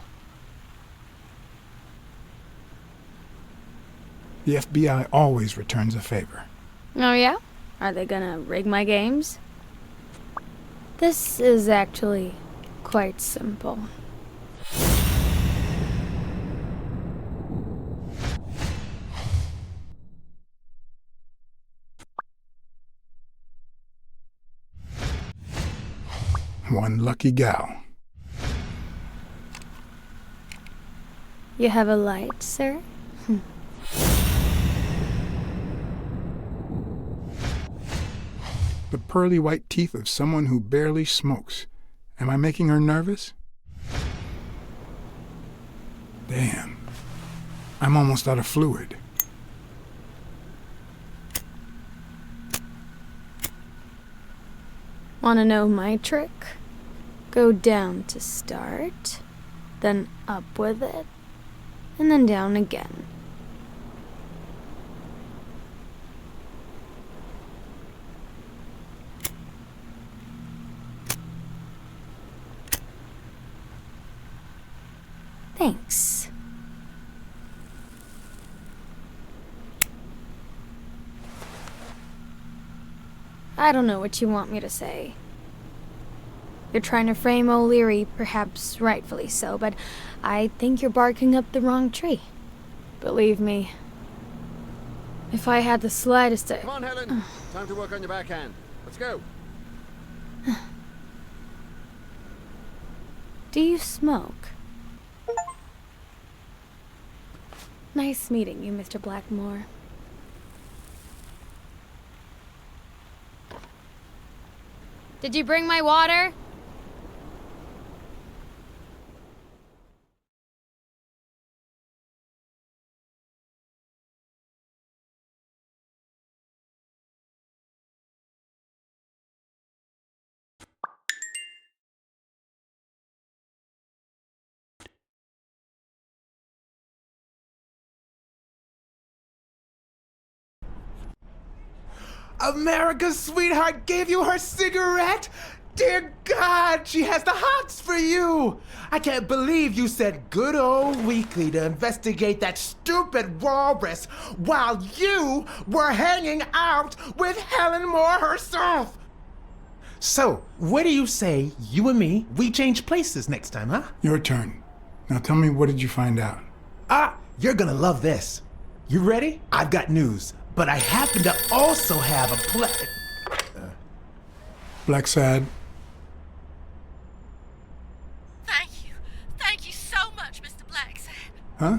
The FBI always returns a favor. Oh yeah? Are they gonna rig my games? This is actually quite simple. One lucky gal. You have a light, sir? The pearly white teeth of someone who barely smokes. Am I making her nervous? Damn. I'm almost out of fluid. Wanna know my trick? Go down to start, then up with it, and then down again. Thanks. I don't know what you want me to say. You're trying to frame O'Leary, perhaps rightfully so, but I think you're barking up the wrong tree. Believe me, if I had the slightest... Come on, Helen. Time to work on your backhand. Let's go. Do you smoke? Nice meeting you, Mr. Blackmore. Did you bring my water? America's sweetheart gave you her cigarette? Dear God, she has the hots for you! I can't believe you said good old Weekly to investigate that stupid walrus while you were hanging out with Helen Moore herself! So, what do you say, you and me, we change places next time, huh? Your turn. Now tell me, what did you find out? You're gonna love this. You ready? I've got news, but I happen to also have a Blacksad. Thank you so much, Mr. Blacksad. Huh?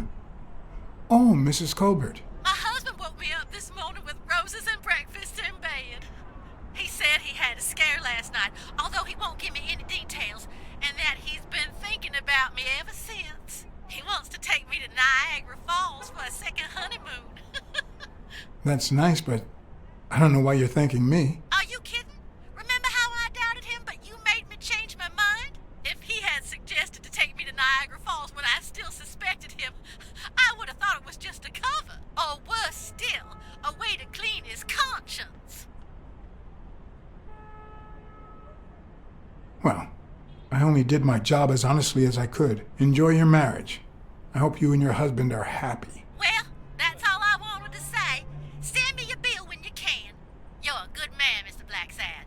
Oh, Mrs. Colbert. My husband woke me up this morning with me to Niagara Falls for a second honeymoon. That's nice, but I don't know why you're thanking me. Are you kidding? Remember how I doubted him, but you made me change my mind? If he had suggested to take me to Niagara Falls when I still suspected him, I would have thought it was just a cover. Or worse still, a way to clean his conscience. Well, I only did my job as honestly as I could. Enjoy your marriage. I hope you and your husband are happy. Well, that's all I wanted to say. Send me your bill when you can. You're a good man, Mr. Blacksad.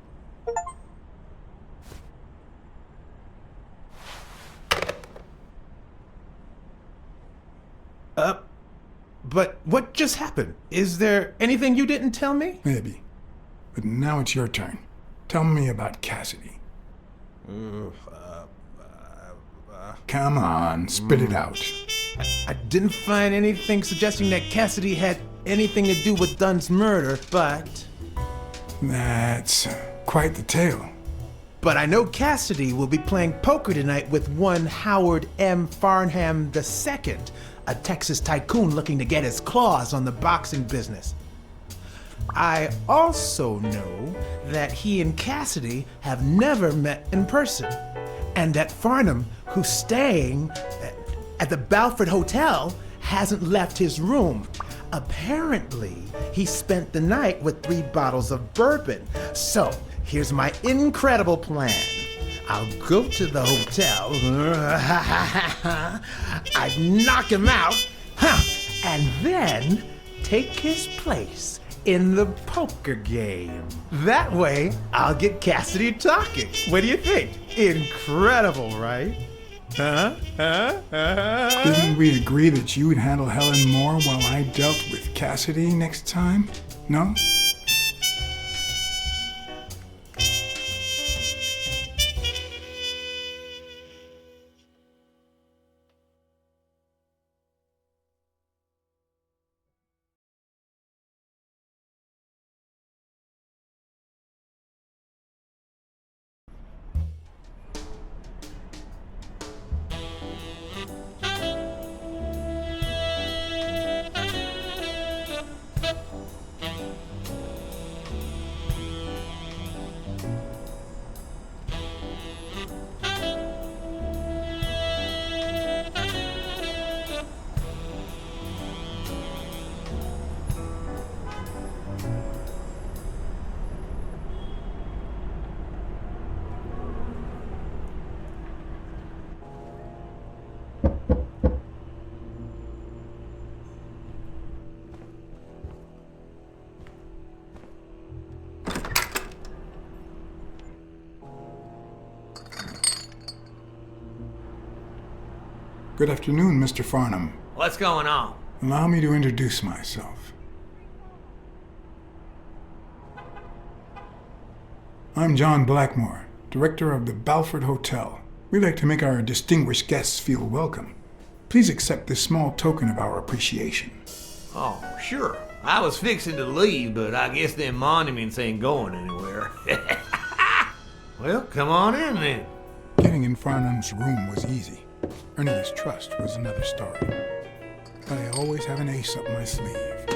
But what just happened? Is there anything you didn't tell me? Maybe. But now it's your turn. Tell me about Cassidy. Come on, spit it out. I didn't find anything suggesting that Cassidy had anything to do with Dunn's murder, but... That's quite the tale. But I know Cassidy will be playing poker tonight with one Howard M. Farnham II, a Texas tycoon looking to get his claws on the boxing business. I also know that he and Cassidy have never met in person, and that Farnham, who's staying at the Balford Hotel, hasn't left his room. Apparently, he spent the night with 3 bottles of bourbon. So, here's my incredible plan. I'll go to the hotel, I'd knock him out, and then take his place in the poker game. That way, I'll get Cassidy talking. What do you think? Incredible, right? Didn't we agree that you would handle Helen more while I dealt with Cassidy next time? No? Good afternoon, Mr. Farnham. What's going on? Allow me to introduce myself. I'm John Blackmore, director of the Balford Hotel. We like to make our distinguished guests feel welcome. Please accept this small token of our appreciation. Oh, sure. I was fixing to leave, but I guess them monuments ain't going anywhere. Well, come on in then. Getting in Farnham's room was easy. Earning his trust was another story. But I always have an ace up my sleeve.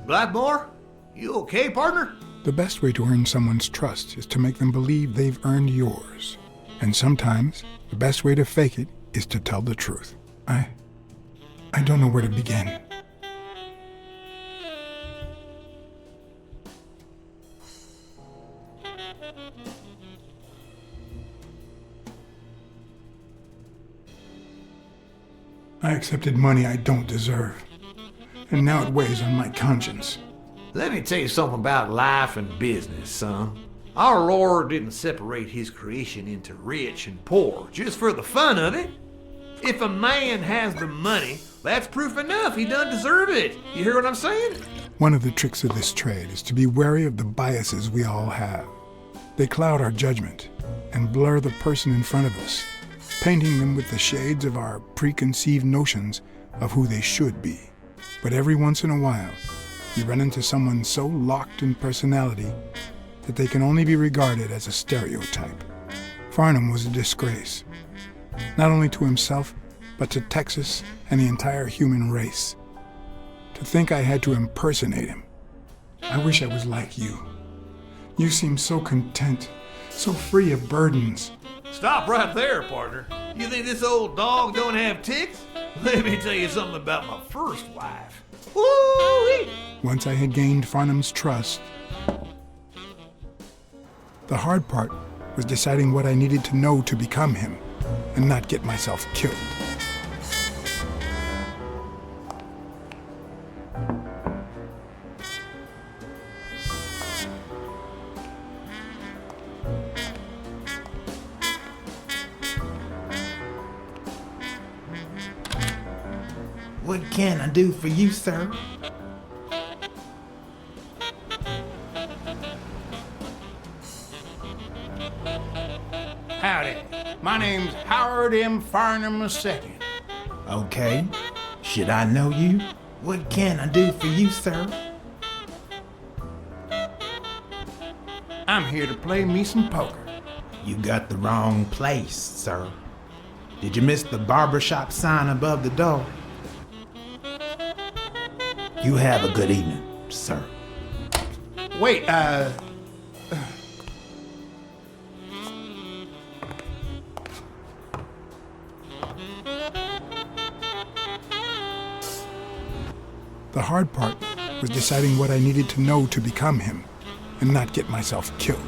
Blackmore? You okay, partner? The best way to earn someone's trust is to make them believe they've earned yours. And sometimes, the best way to fake it is to tell the truth. I don't know where to begin. I accepted money I don't deserve, and now it weighs on my conscience. Let me tell you something about life and business, son. Our Lord didn't separate his creation into rich and poor just for the fun of it. If a man has the money, that's proof enough he doesn't deserve it. You hear what I'm saying? One of the tricks of this trade is to be wary of the biases we all have. They cloud our judgment and blur the person in front of us, painting them with the shades of our preconceived notions of who they should be. But every once in a while, you run into someone so locked in personality that they can only be regarded as a stereotype. Farnham was a disgrace, not only to himself, but but to Texas and the entire human race. To think I had to impersonate him. I wish I was like you. You seem so content, so free of burdens. Stop right there, partner. You think this old dog don't have ticks? Let me tell you something about my first wife. Woo-wee! Once I had gained Farnham's trust, the hard part was deciding what I needed to know to become him and not get myself killed. What can I do for you, sir? Howdy. My name's Howard M. Farnham II. Okay. Should I know you? What can I do for you, sir? I'm here to play me some poker. You got the wrong place, sir. Did you miss the barbershop sign above the door? You have a good evening, sir. Wait, The hard part was deciding what I needed to know to become him and not get myself killed.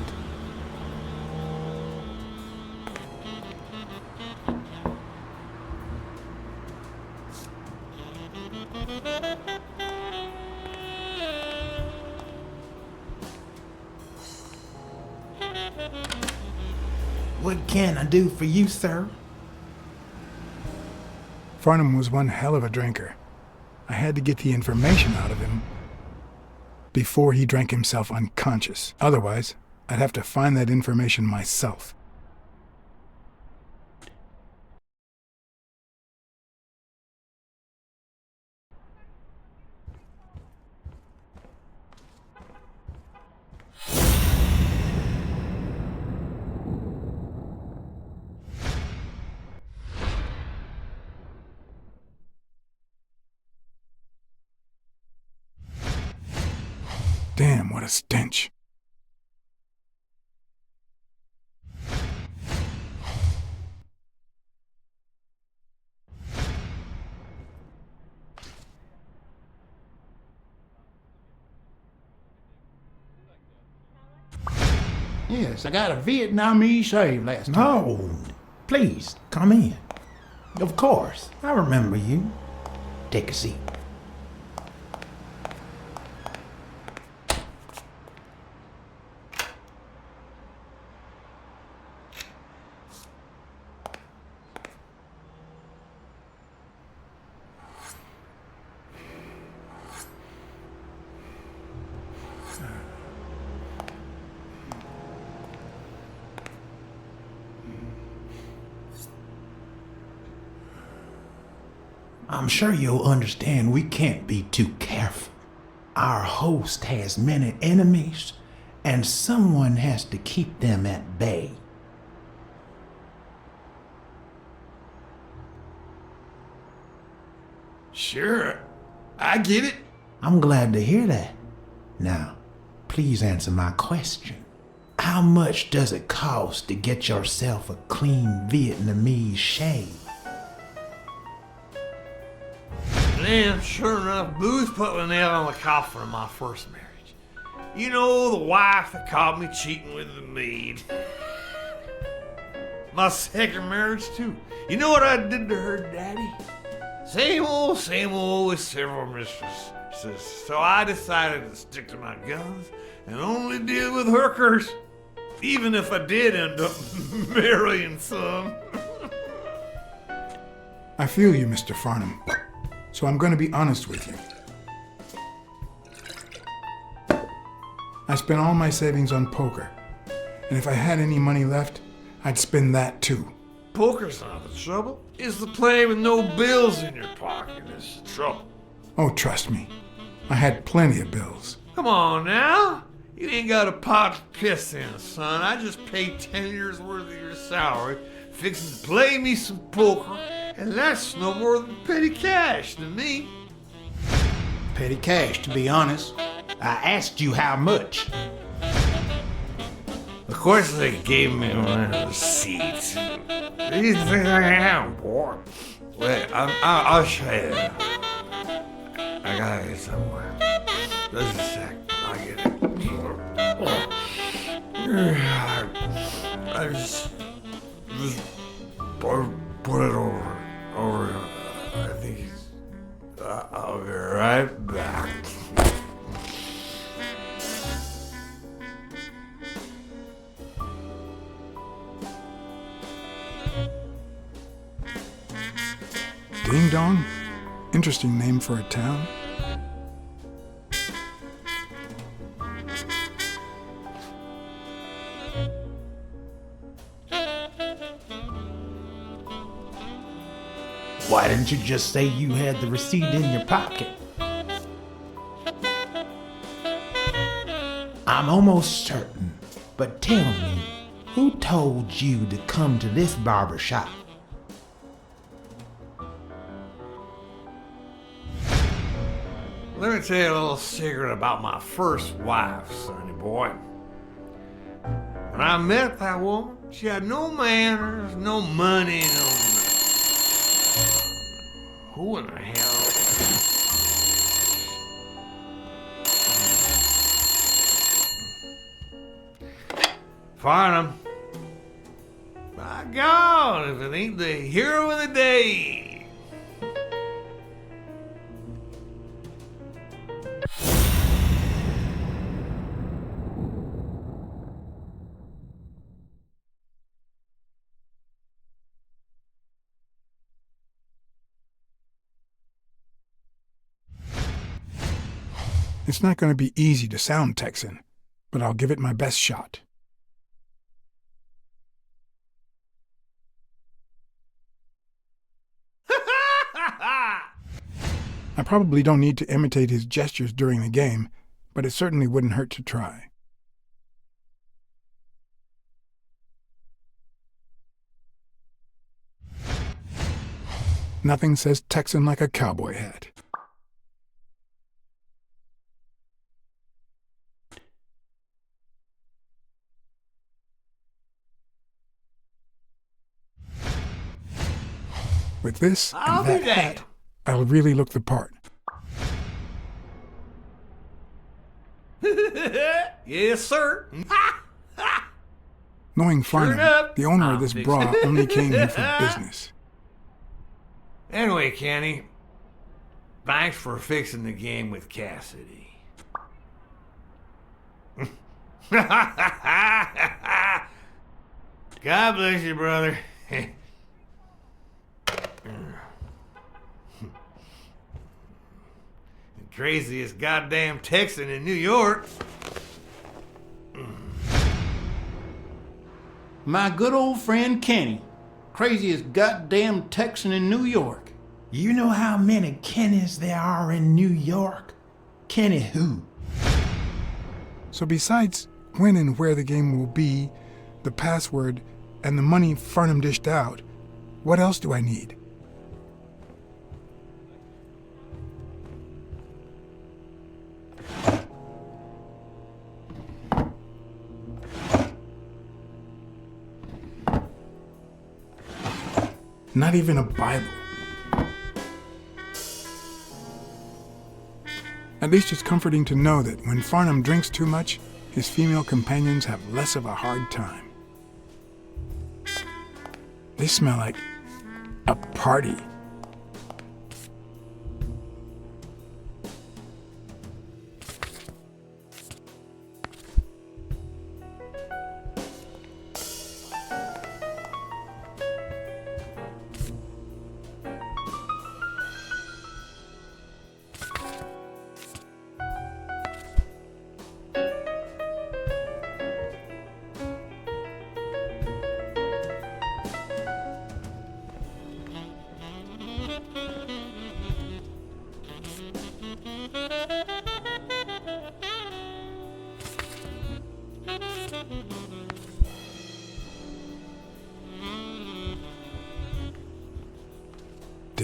What can I do for you, sir? Farnham was one hell of a drinker. I had to get the information out of him before he drank himself unconscious. Otherwise, I'd have to find that information myself. Damn, what a stench. yes, I got a Vietnamese slave last time. No, please, come in. Of course, I remember you. Take a seat. I'm sure you'll understand we can't be too careful. Our host has many enemies, and someone has to keep them at bay. Sure, I get it. I'm glad to hear that. Now, please answer my question. How much does it cost to get yourself a clean Vietnamese shave? Man, sure enough, booze put the nail on the coffin of my first marriage. You know, the wife that caught me cheating with the maid. My second marriage, too. You know what I did to her daddy? Same old with several mistresses. So I decided to stick to my guns and only deal with hookers. Even if I did end up marrying some. I feel you, Mr. Farnham. So I'm going to be honest with you. I spent all my savings on poker. And if I had any money left, I'd spend that too. Poker's not the trouble. It's the playing with no bills in your pocket that's the trouble. Oh, trust me. I had plenty of bills. Come on now. You ain't got a pot to piss in, son. I just paid 10 years worth of your salary, fixing to play me some poker, And that's no more than petty cash to me. Petty cash, to be honest. I asked you how much. Of course they gave me one receipt. These things I am, boy. Wait, I'll show you. I gotta get somewhere. Just a sec. I'll get it. I just put it over. I think I'll be right back. Ding Dong? Interesting name for a town. Why didn't you just say you had the receipt in your pocket? I'm almost certain, but tell me, who told you to come to this barber shop? Let me tell you a little secret about my first wife, sonny boy. When I met that woman, she had no manners, no money, no nothing. Who in the hell? Farnham. My God, if it ain't the hero of the day. It's not going to be easy to sound Texan, but I'll give it my best shot. I probably don't need to imitate his gestures during the game, but it certainly wouldn't hurt to try. Nothing says Texan like a cowboy hat. With this and that hat, I'll really look the part. Yes, sir. Knowing Farnham, the owner of this bra only came here for business. Anyway, Kenny, thanks for fixing the game with Cassidy. God bless you, brother. The craziest goddamn Texan in New York. My good old friend Kenny, craziest goddamn Texan in New York. You know how many Kennys there are in New York? Kenny who? So besides when and where the game will be, the password, and the money Farnham dished out, what else do I need? Not even a Bible. At least it's comforting to know that when Farnham drinks too much, his female companions have less of a hard time. They smell like a party.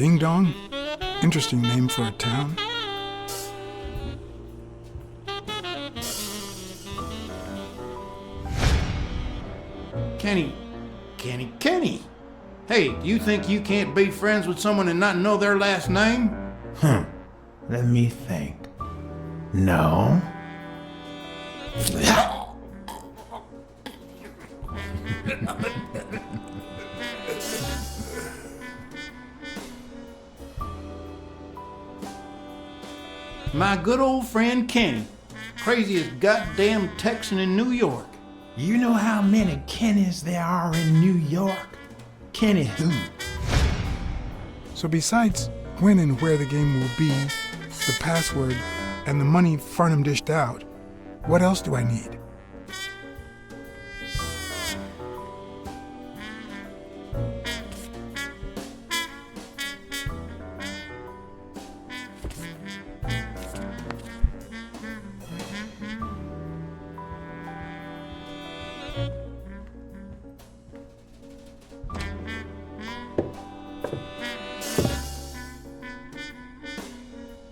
Ding Dong? Interesting name for a town. Kenny. Hey, do you think you can't be friends with someone and not know their last name? Let me think. No. My good old friend Kenny. Craziest goddamn Texan in New York. You know how many Kennys there are in New York? Kenny who? So besides when and where the game will be, the password, and the money Farnham dished out, what else do I need?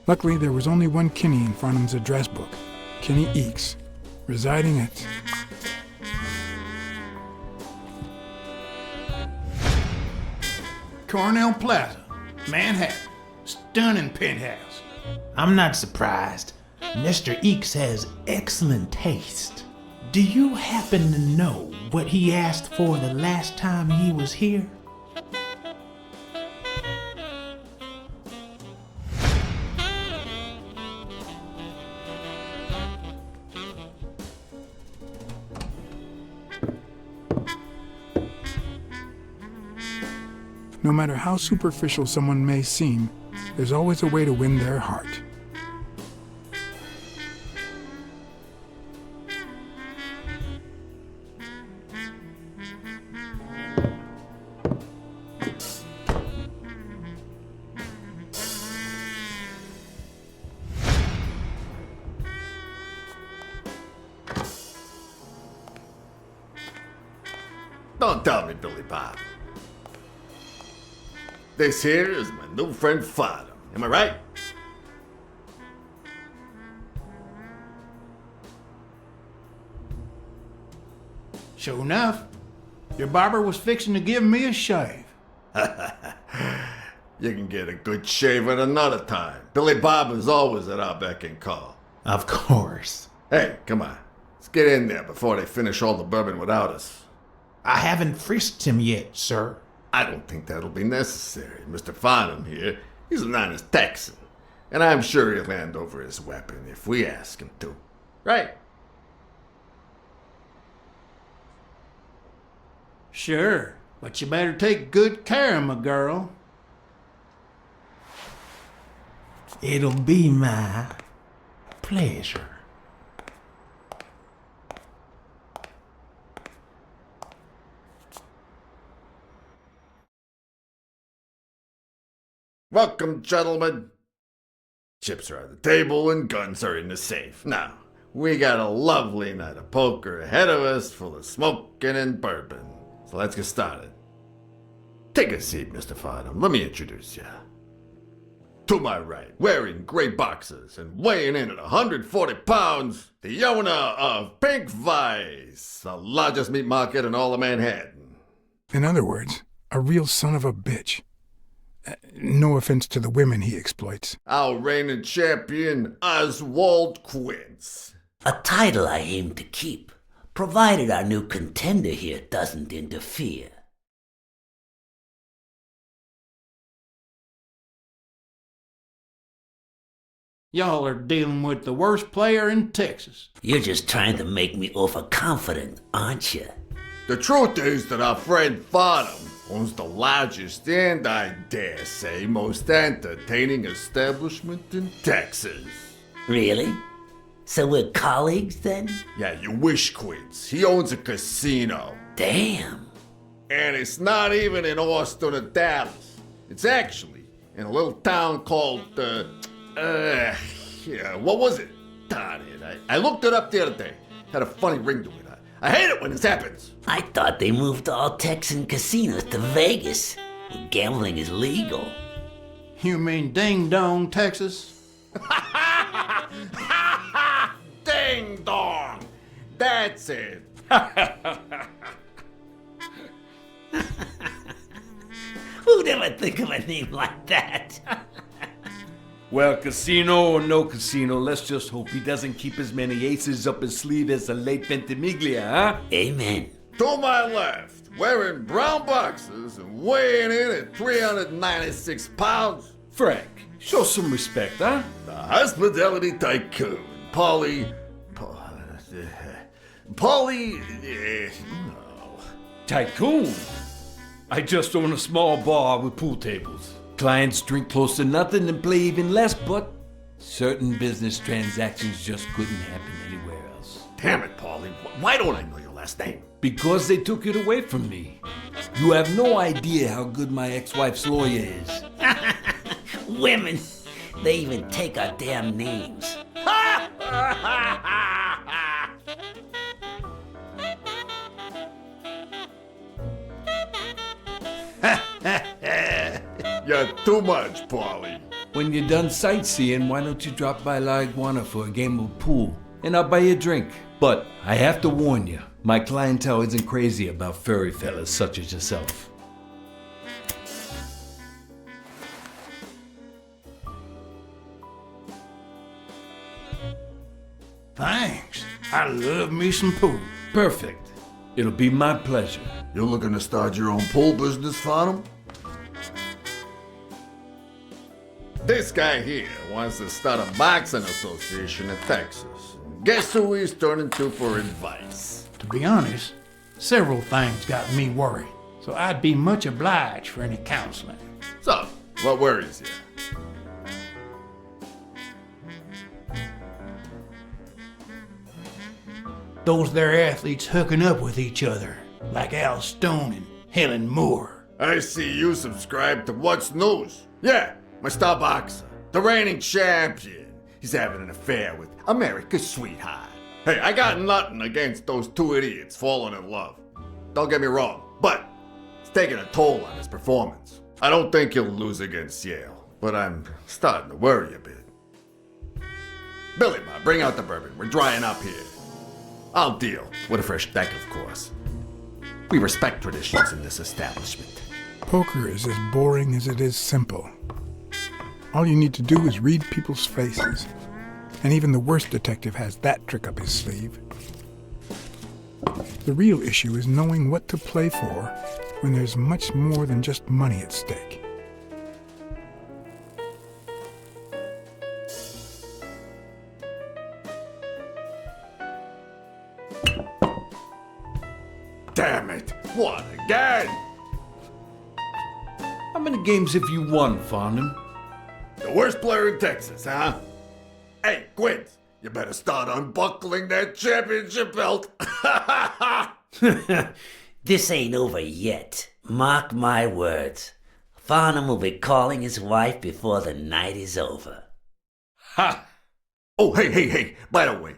Luckily, there was only one Kinney in Farnham's address book, Kinney Eakes, residing at... Cornell Plaza, Manhattan. Stunning penthouse. I'm not surprised. Mr. Eakes has excellent taste. Do you happen to know what he asked for the last time he was here? No matter how superficial someone may seem, there's always a way to win their heart. Don't tell me, Billy Bob. This here is my new friend Farnham. Am I right? Sure enough, your barber was fixing to give me a shave. You can get a good shave at another time. Billy Bob is always at our beck and call. Of course. Hey, come on. Let's get in there before they finish all the bourbon without us. I haven't frisked him yet, sir. I don't think that'll be necessary. Mr. Farnham here, he's an honest Texan. And I'm sure he'll hand over his weapon if we ask him to. Right? Sure, but you better take good care of my girl. It'll be my pleasure. Welcome, gentlemen. Chips are on the table and guns are in the safe. Now, we got a lovely night of poker ahead of us full of smoking and bourbon. So let's get started. Take a seat, Mr. Farnham. Let me introduce you. To my right, wearing gray boxers and weighing in at 140 pounds, the owner of Pink Vice, the largest meat market in all of Manhattan. In other words, a real son of a bitch. No offense to the women he exploits. Our reigning champion, Oswald Quince. A title I aim to keep, provided our new contender here doesn't interfere. Y'all are dealing with the worst player in Texas. You're just trying to make me overconfident, aren't you? The truth is that our friend Farnham owns the largest and, I dare say, most entertaining establishment in Texas. Really? So we're colleagues then? Yeah, you wish, Quince. He owns a casino. Damn. And it's not even in Austin or Dallas. It's actually in a little town called, what was it? Darn it. I looked it up the other day. Had a funny ring to it. I hate it when this happens. I thought they moved all Texan casinos to Vegas, where gambling is legal. You mean Ding Dong, Texas? Ding dong! That's it. Who'd ever think of a name like that? Well, casino or no casino, let's just hope he doesn't keep as many aces up his sleeve as the late Ventimiglia, huh? Amen. To my left, wearing brown boxers and weighing in at 396 pounds. Frank, show some respect, huh? The hospitality tycoon, Polly. Tycoon? I just own a small bar with pool tables. Clients drink close to nothing and play even less, but certain business transactions just couldn't happen anywhere else. Damn it, Polly. Why don't I know your last name? Because they took it away from me. You have no idea how good my ex-wife's lawyer is. Women, they even take our damn names. You're too much, Polly. When you're done sightseeing, why don't you drop by La Iguana for a game of pool? And I'll buy you a drink. But I have to warn you, my clientele isn't crazy about furry fellas such as yourself. Thanks. I love me some pool. Perfect. It'll be my pleasure. You're looking to start your own pool business, Farnham? This guy here wants to start a boxing association in Texas. Guess who he's turning to for advice? To be honest, several things got me worried, so I'd be much obliged for any counseling. So, what worries you? Those there athletes hooking up with each other, like Al Stone and Helen Moore. I see you subscribe to What's News. Yeah, my star boxer, the reigning champion. He's having an affair with America's sweetheart. Hey, I got nothing against those two idiots falling in love. Don't get me wrong, but it's taking a toll on his performance. I don't think he'll lose against Yale, but I'm starting to worry a bit. Billy Bob, bring out the bourbon. We're drying up here. I'll deal with a fresh deck, of course. We respect traditions in this establishment. Poker is as boring as it is simple. All you need to do is read people's faces. And even the worst detective has that trick up his sleeve. The real issue is knowing what to play for when there's much more than just money at stake. Damn it! What again? How many games have you won, Farnham? The worst player in Texas, huh? Hey, Quint, you better start unbuckling that championship belt. This ain't over yet. Mark my words. Farnham will be calling his wife before the night is over. Ha! Oh, hey. By the way,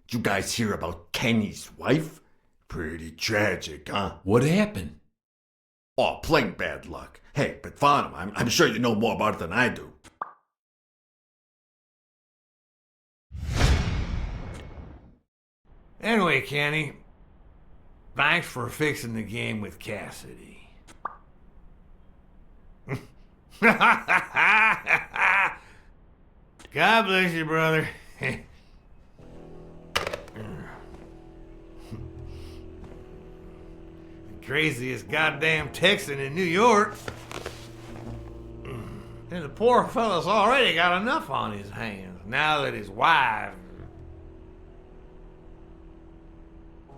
did you guys hear about Kenny's wife? Pretty tragic, huh? What happened? Oh, plain bad luck. Hey, but Farnham, I'm sure you know more about it than I do. Anyway, Kenny, thanks for fixing the game with Cassidy. God bless you, brother. Craziest goddamn Texan in New York. And the poor fella's already got enough on his hands now that his wife...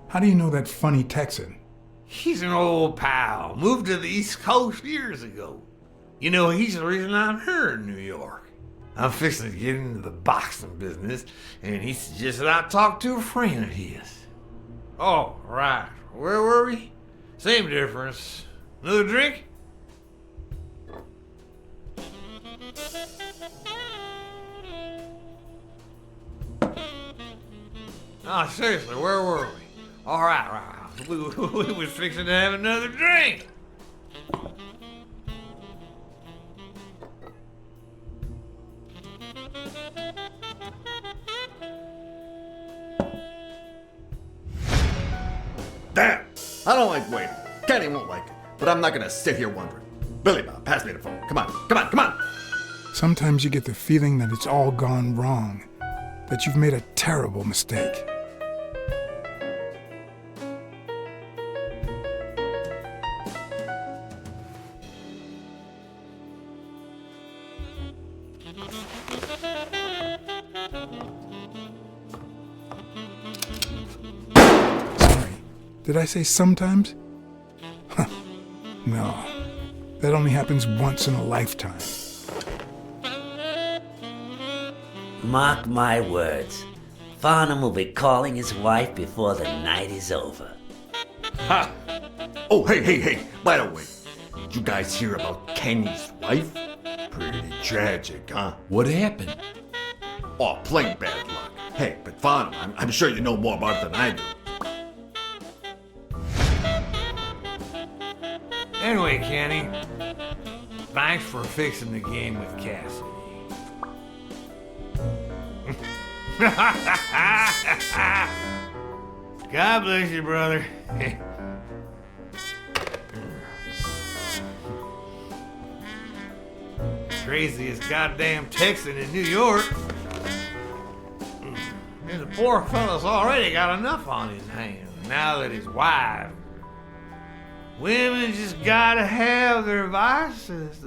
How do you know that funny Texan? He's an old pal. Moved to the East Coast years ago. You know, he's the reason I'm here in New York. I'm fixing to get into the boxing business, and he suggested I talk to a friend of his. Oh, right. Where were we? Same difference. Another drink? Oh, seriously, where were we? All right. We was fixing to have another drink. don't like waiting. Kenny won't like it, but I'm not gonna sit here wondering. Billy Bob, pass me the phone. Come on, come on, come on. Sometimes you get the feeling that it's all gone wrong, that you've made a terrible mistake. Sorry, did I say sometimes? Huh. No, that only happens once in a lifetime. Mark my words. Farnham will be calling his wife before the night is over. Ha! Oh, hey. By the way, did you guys hear about Kenny's wife? Pretty tragic, huh? What happened? Oh, plain bad luck. Hey, but Farnham, I'm sure you know more about it than I do. Anyway, Kenny, thanks for fixing the game with Cassidy. God bless you, brother. Craziest goddamn Texan in New York. The poor fella's already got enough on his hands now that his wife. Women just gotta have their vices.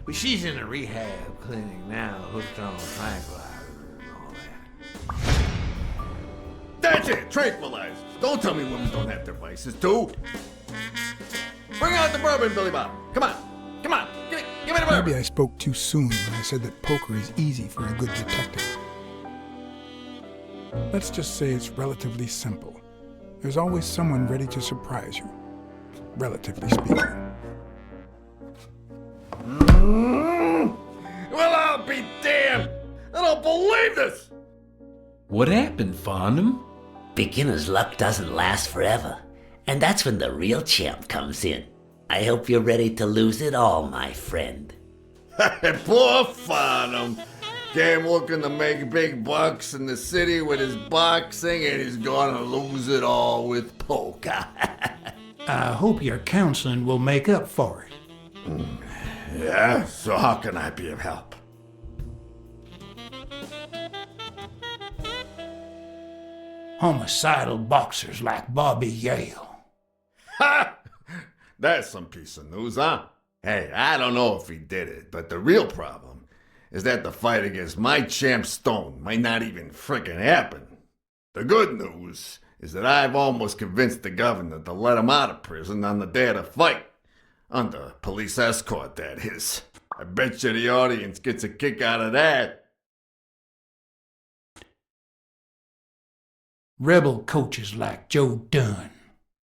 But she's in a rehab clinic now, hooked on tranquilizers and all that. That's it, tranquilizers. Don't tell me women don't have their vices, too. Bring out the bourbon, Billy Bob. Come on. Give me the bourbon. Maybe I spoke too soon when I said that poker is easy for a good detective. Let's just say it's relatively simple. There's always someone ready to surprise you, relatively speaking. Well, I'll be damned. I don't believe this. What happened, Farnham? Beginner's luck doesn't last forever, and that's when the real champ comes in. I hope you're ready to lose it all, my friend. Poor Farnham. Came looking to make big bucks in the city with his boxing, and he's gonna lose it all with poker. I hope your counseling will make up for it. Yeah, so how can I be of help? Homicidal boxers like Bobby Yale. Ha! That's some piece of news, huh? Hey, I don't know if he did it, but the real problem is that the fight against my champ Stone might not even frickin' happen. The good news is that I've almost convinced the governor to let him out of prison on the day of the fight. Under police escort, that is. I bet you the audience gets a kick out of that. Rebel coaches like Joe Dunn.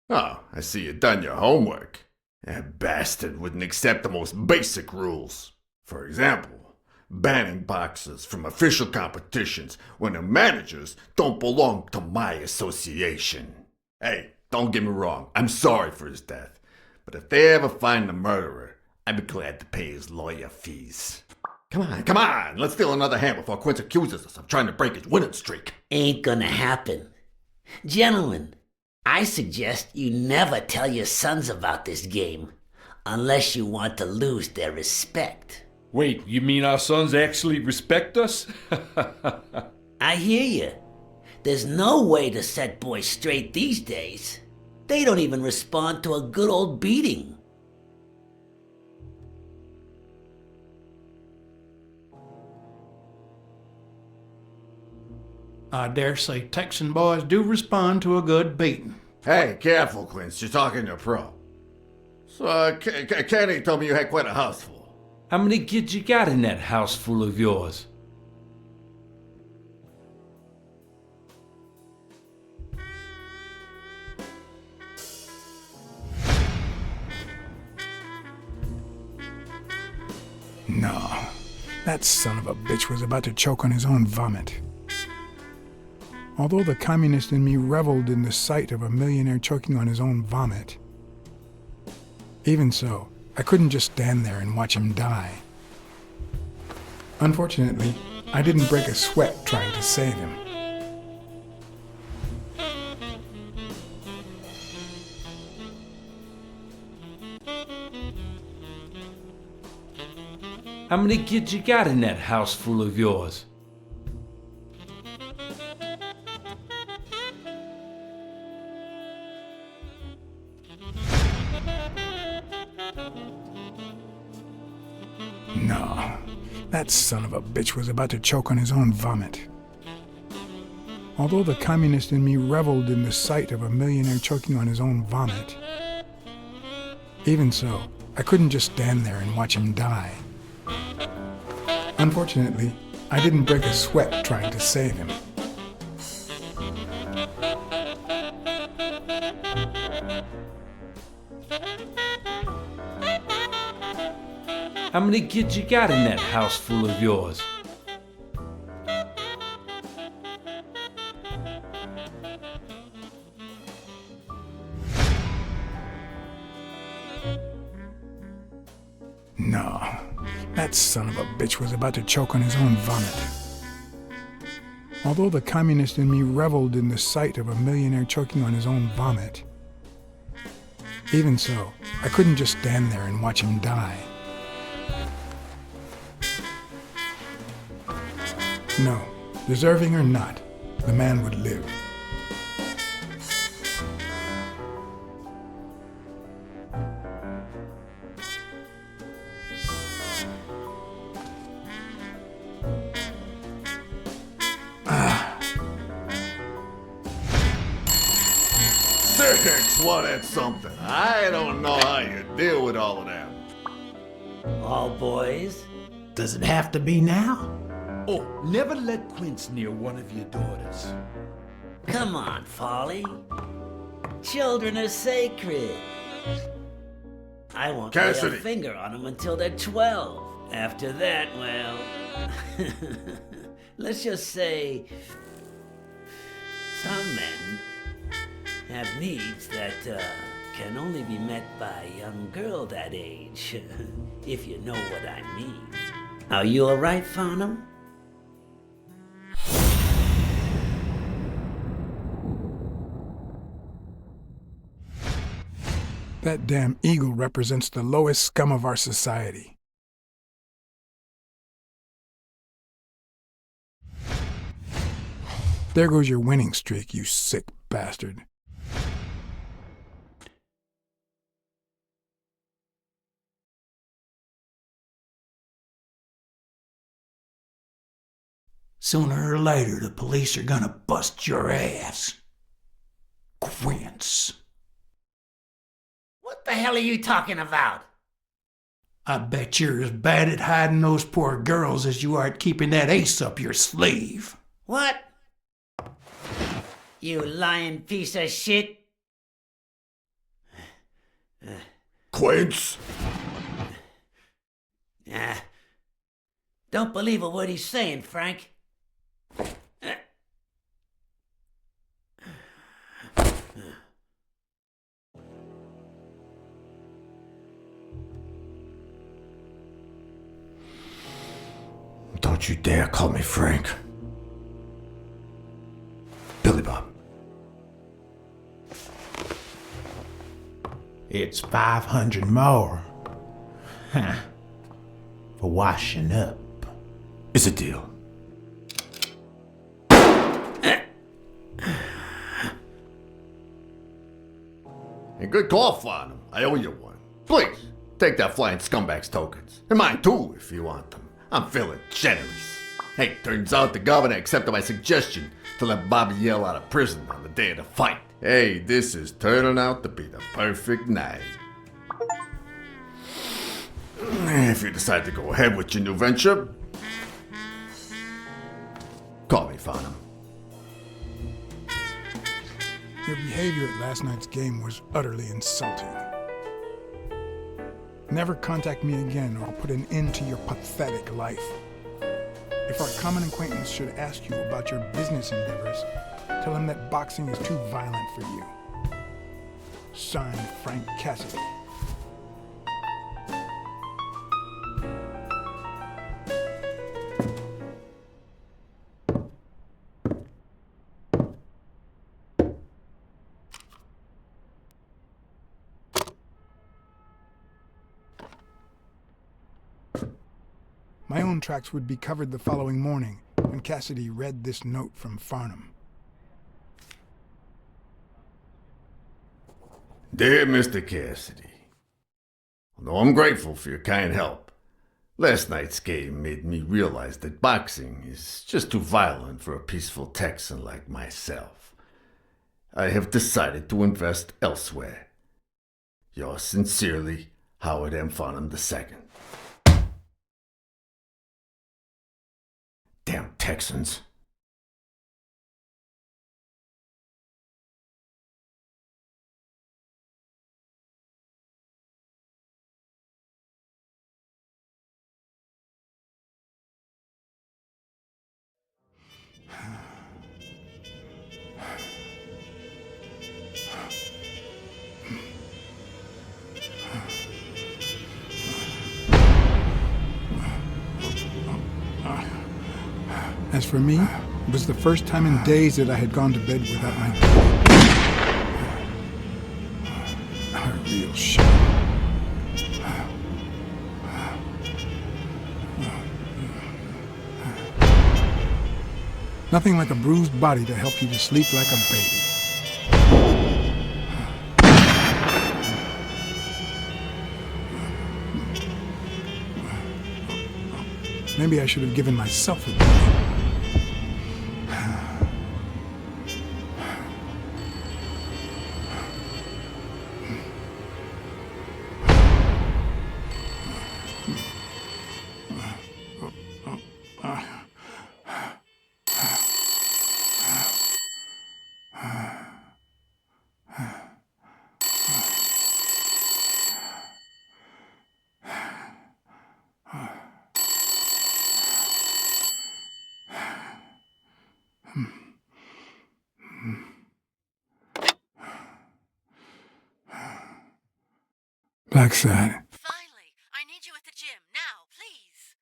Oh, I see you done your homework. That bastard wouldn't accept the most basic rules. For example, banning boxers from official competitions when the managers don't belong to my association. Hey, don't get me wrong, I'm sorry for his death. But if they ever find the murderer, I'd be glad to pay his lawyer fees. Come on, let's steal another hand before Quince accuses us of trying to break his winning streak. Ain't gonna happen. Gentlemen, I suggest you never tell your sons about this game, unless you want to lose their respect. Wait, you mean our sons actually respect us? I hear you. There's no way to set boys straight these days. They don't even respond to a good old beating. I dare say Texan boys do respond to a good beating. Hey, careful, Quince. You're talking to a pro. So, Kenny told me you had quite a house full. How many kids you got in that house full of yours? No, that son of a bitch was about to choke on his own vomit. Although the communist in me reveled in the sight of a millionaire choking on his own vomit, even so, I couldn't just stand there and watch him die. Unfortunately, I didn't break a sweat trying to save him. How many kids you got in that house full of yours? No, that son of a bitch was about to choke on his own vomit. Although the communist in me reveled in the sight of a millionaire choking on his own vomit, even so, I couldn't just stand there and watch him die. Unfortunately, I didn't break a sweat trying to save him. How many kids you got in that house full of yours? No, that son of a bitch was about to choke on his own vomit. Although the communist in me reveled in the sight of a millionaire choking on his own vomit, even so, I couldn't just stand there and watch him die. No, deserving or not, the man would live. Six, well, that's something. I don't know how you deal with all of that. All boys? Does it have to be now? Oh, never let Quince near one of your daughters. Come on, Folly. Children are sacred. I won't lay a Cassidy. finger on them until they're 12. After that, well... let's just say... some men have needs that can only be met by a young girl that age, if you know what I mean. Are you all right, Farnham? That damn eagle represents the lowest scum of our society. There goes your winning streak, you sick bastard. Sooner or later, the police are gonna bust your ass. Quince. What the hell are you talking about? I bet you're as bad at hiding those poor girls as you are at keeping that ace up your sleeve. What? You lying piece of shit? Quince? Don't believe a word he's saying, Frank. Don't you dare call me Frank. Billy Bob. It's 500 more. Huh. For washing up. It's a deal. A good call, Farnham. I owe you one. Please, take that flying scumbag's tokens. And mine too, if you want them. I'm feeling generous. Hey, turns out the governor accepted my suggestion to let Bobby Yell out of prison on the day of the fight. Hey, this is turning out to be the perfect night. If you decide to go ahead with your new venture, call me, Farnham. Your behavior at last night's game was utterly insulting. Never contact me again or I'll put an end to your pathetic life. If our common acquaintance should ask you about your business endeavors, tell him that boxing is too violent for you. Signed, Frank Cassidy. My own tracks would be covered the following morning when Cassidy read this note from Farnham. Dear Mr. Cassidy, although I'm grateful for your kind help, last night's game made me realize that boxing is just too violent for a peaceful Texan like myself. I have decided to invest elsewhere. Yours sincerely, Howard M. Farnham II. Damn Texans. As for me, it was the first time in days that I had gone to bed without my baby. A real shame. Nothing like a bruised body to help you to sleep like a baby. Maybe I should have given myself a beating. Blacksad. Finally, I need you at the gym now, please.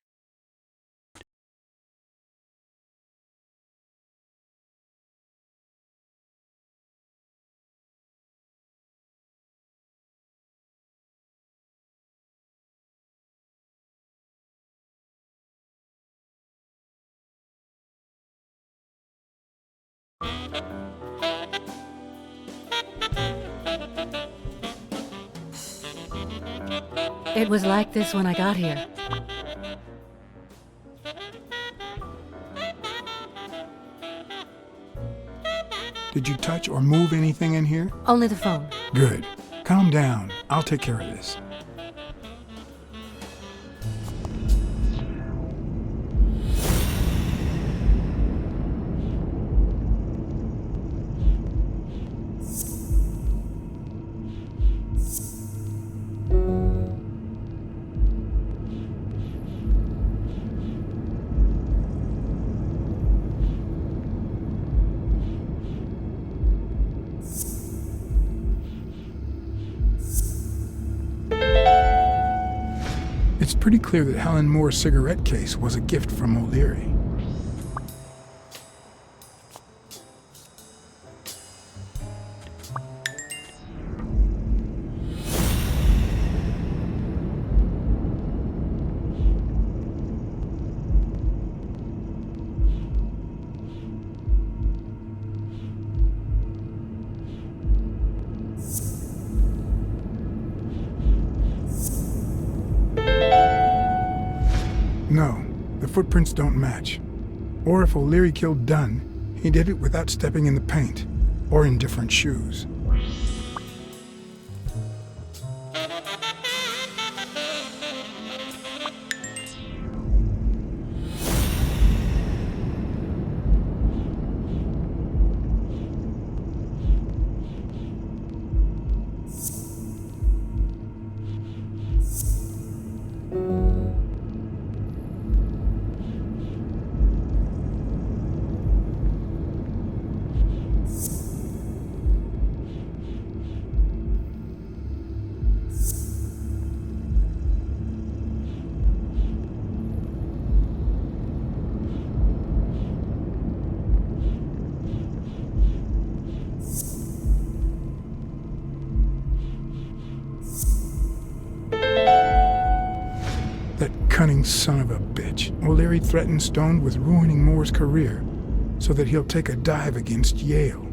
It was like this when I got here. Did you touch or move anything in here? Only the phone. Good. Calm down. I'll take care of this. It's pretty clear that Helen Moore's cigarette case was a gift from O'Leary. No, the footprints don't match. Or if O'Leary killed Dunn, he did it without stepping in the paint, or in different shoes. cunning son of a bitch. O'Leary threatened Stone with ruining Moore's career so that he'll take a dive against Yale.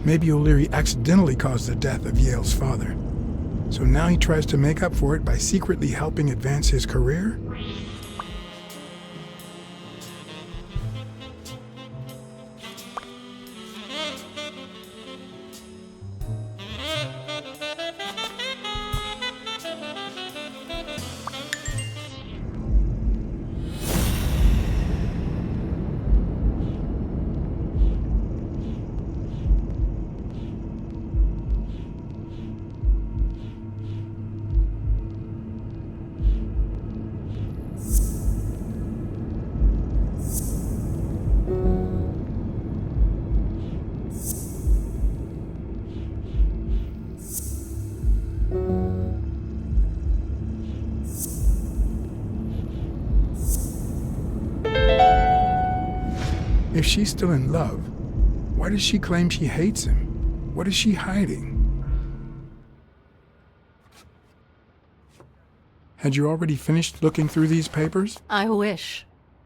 Maybe O'Leary accidentally caused the death of Yale's father. So now he tries to make up for it by secretly helping advance his career? If she's still in love, why does she claim she hates him? What is she hiding? Had you already finished looking through these papers? I wish.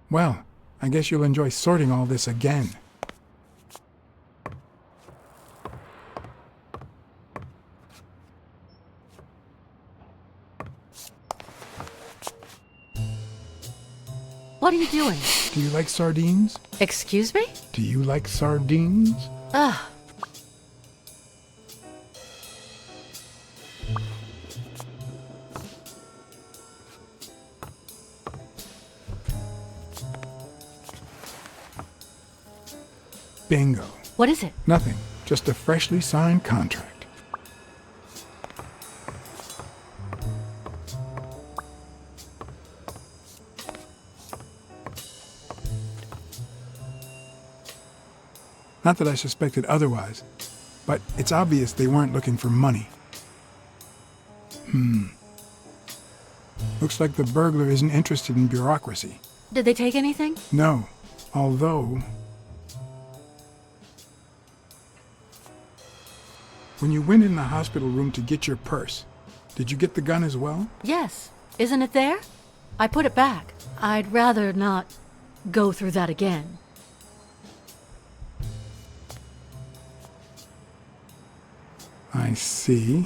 Well, I guess you'll enjoy sorting all this again. What are you doing? Do you like sardines? Excuse me? Do you like sardines? Ugh. Bingo. What is it? Nothing. Just a freshly signed contract. Not that I suspected otherwise, but it's obvious they weren't looking for money. Looks like the burglar isn't interested in bureaucracy. Did they take anything? No, although... When you went in the hospital room to get your purse, did you get the gun as well? Yes. Isn't it there? I put it back. I'd rather not go through that again. I see.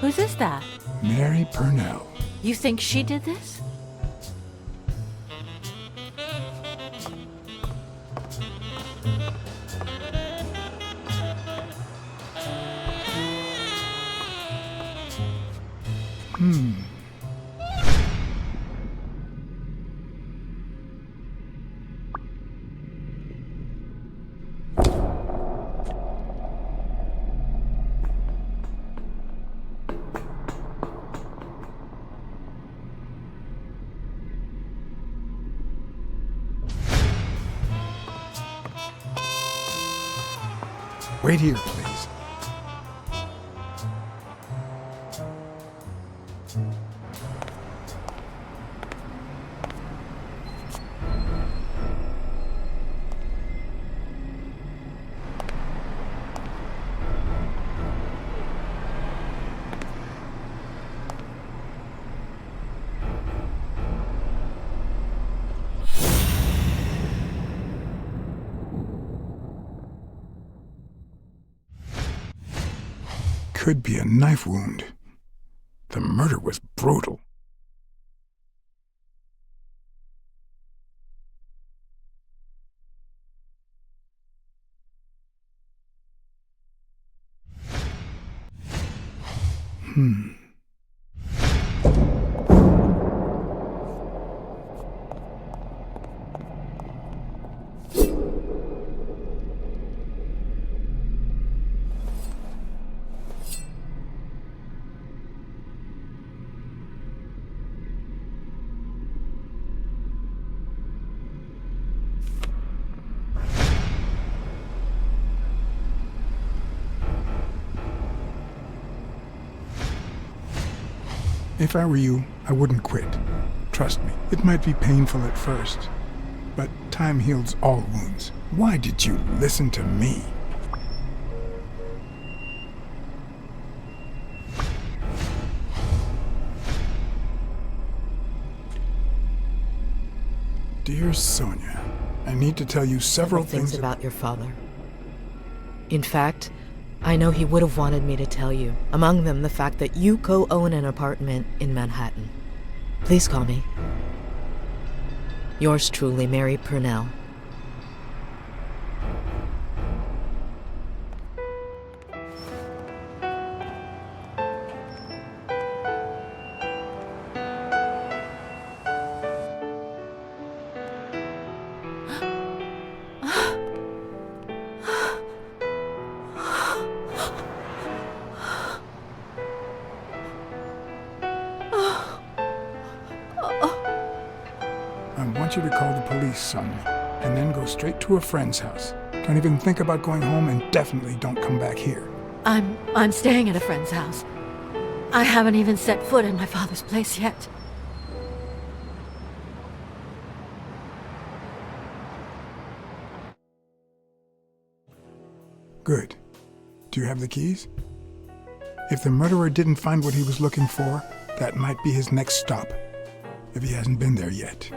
Whose is that? Mary Purnell. You think she did this? Wait here, please. Could be a knife wound. The murder was brutal. If I were you, I wouldn't quit. Trust me, it might be painful at first, but time heals all wounds. Why did you listen to me? Dear Sonia, I need to tell you several things about your father. In fact, I know he would have wanted me to tell you. Among them, the fact that you co-own an apartment in Manhattan. Please call me. Yours truly, Mary Purnell. I want you to call the police, Sonia, and then go straight to a friend's house. Don't even think about going home, and definitely don't come back here. I'm staying at a friend's house. I haven't even set foot in my father's place yet. Good. Do you have the keys? If the murderer didn't find what he was looking for, that might be his next stop, if he hasn't been there yet.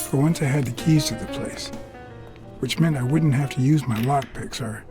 For once I had the keys to the place, which meant I wouldn't have to use my lockpicks or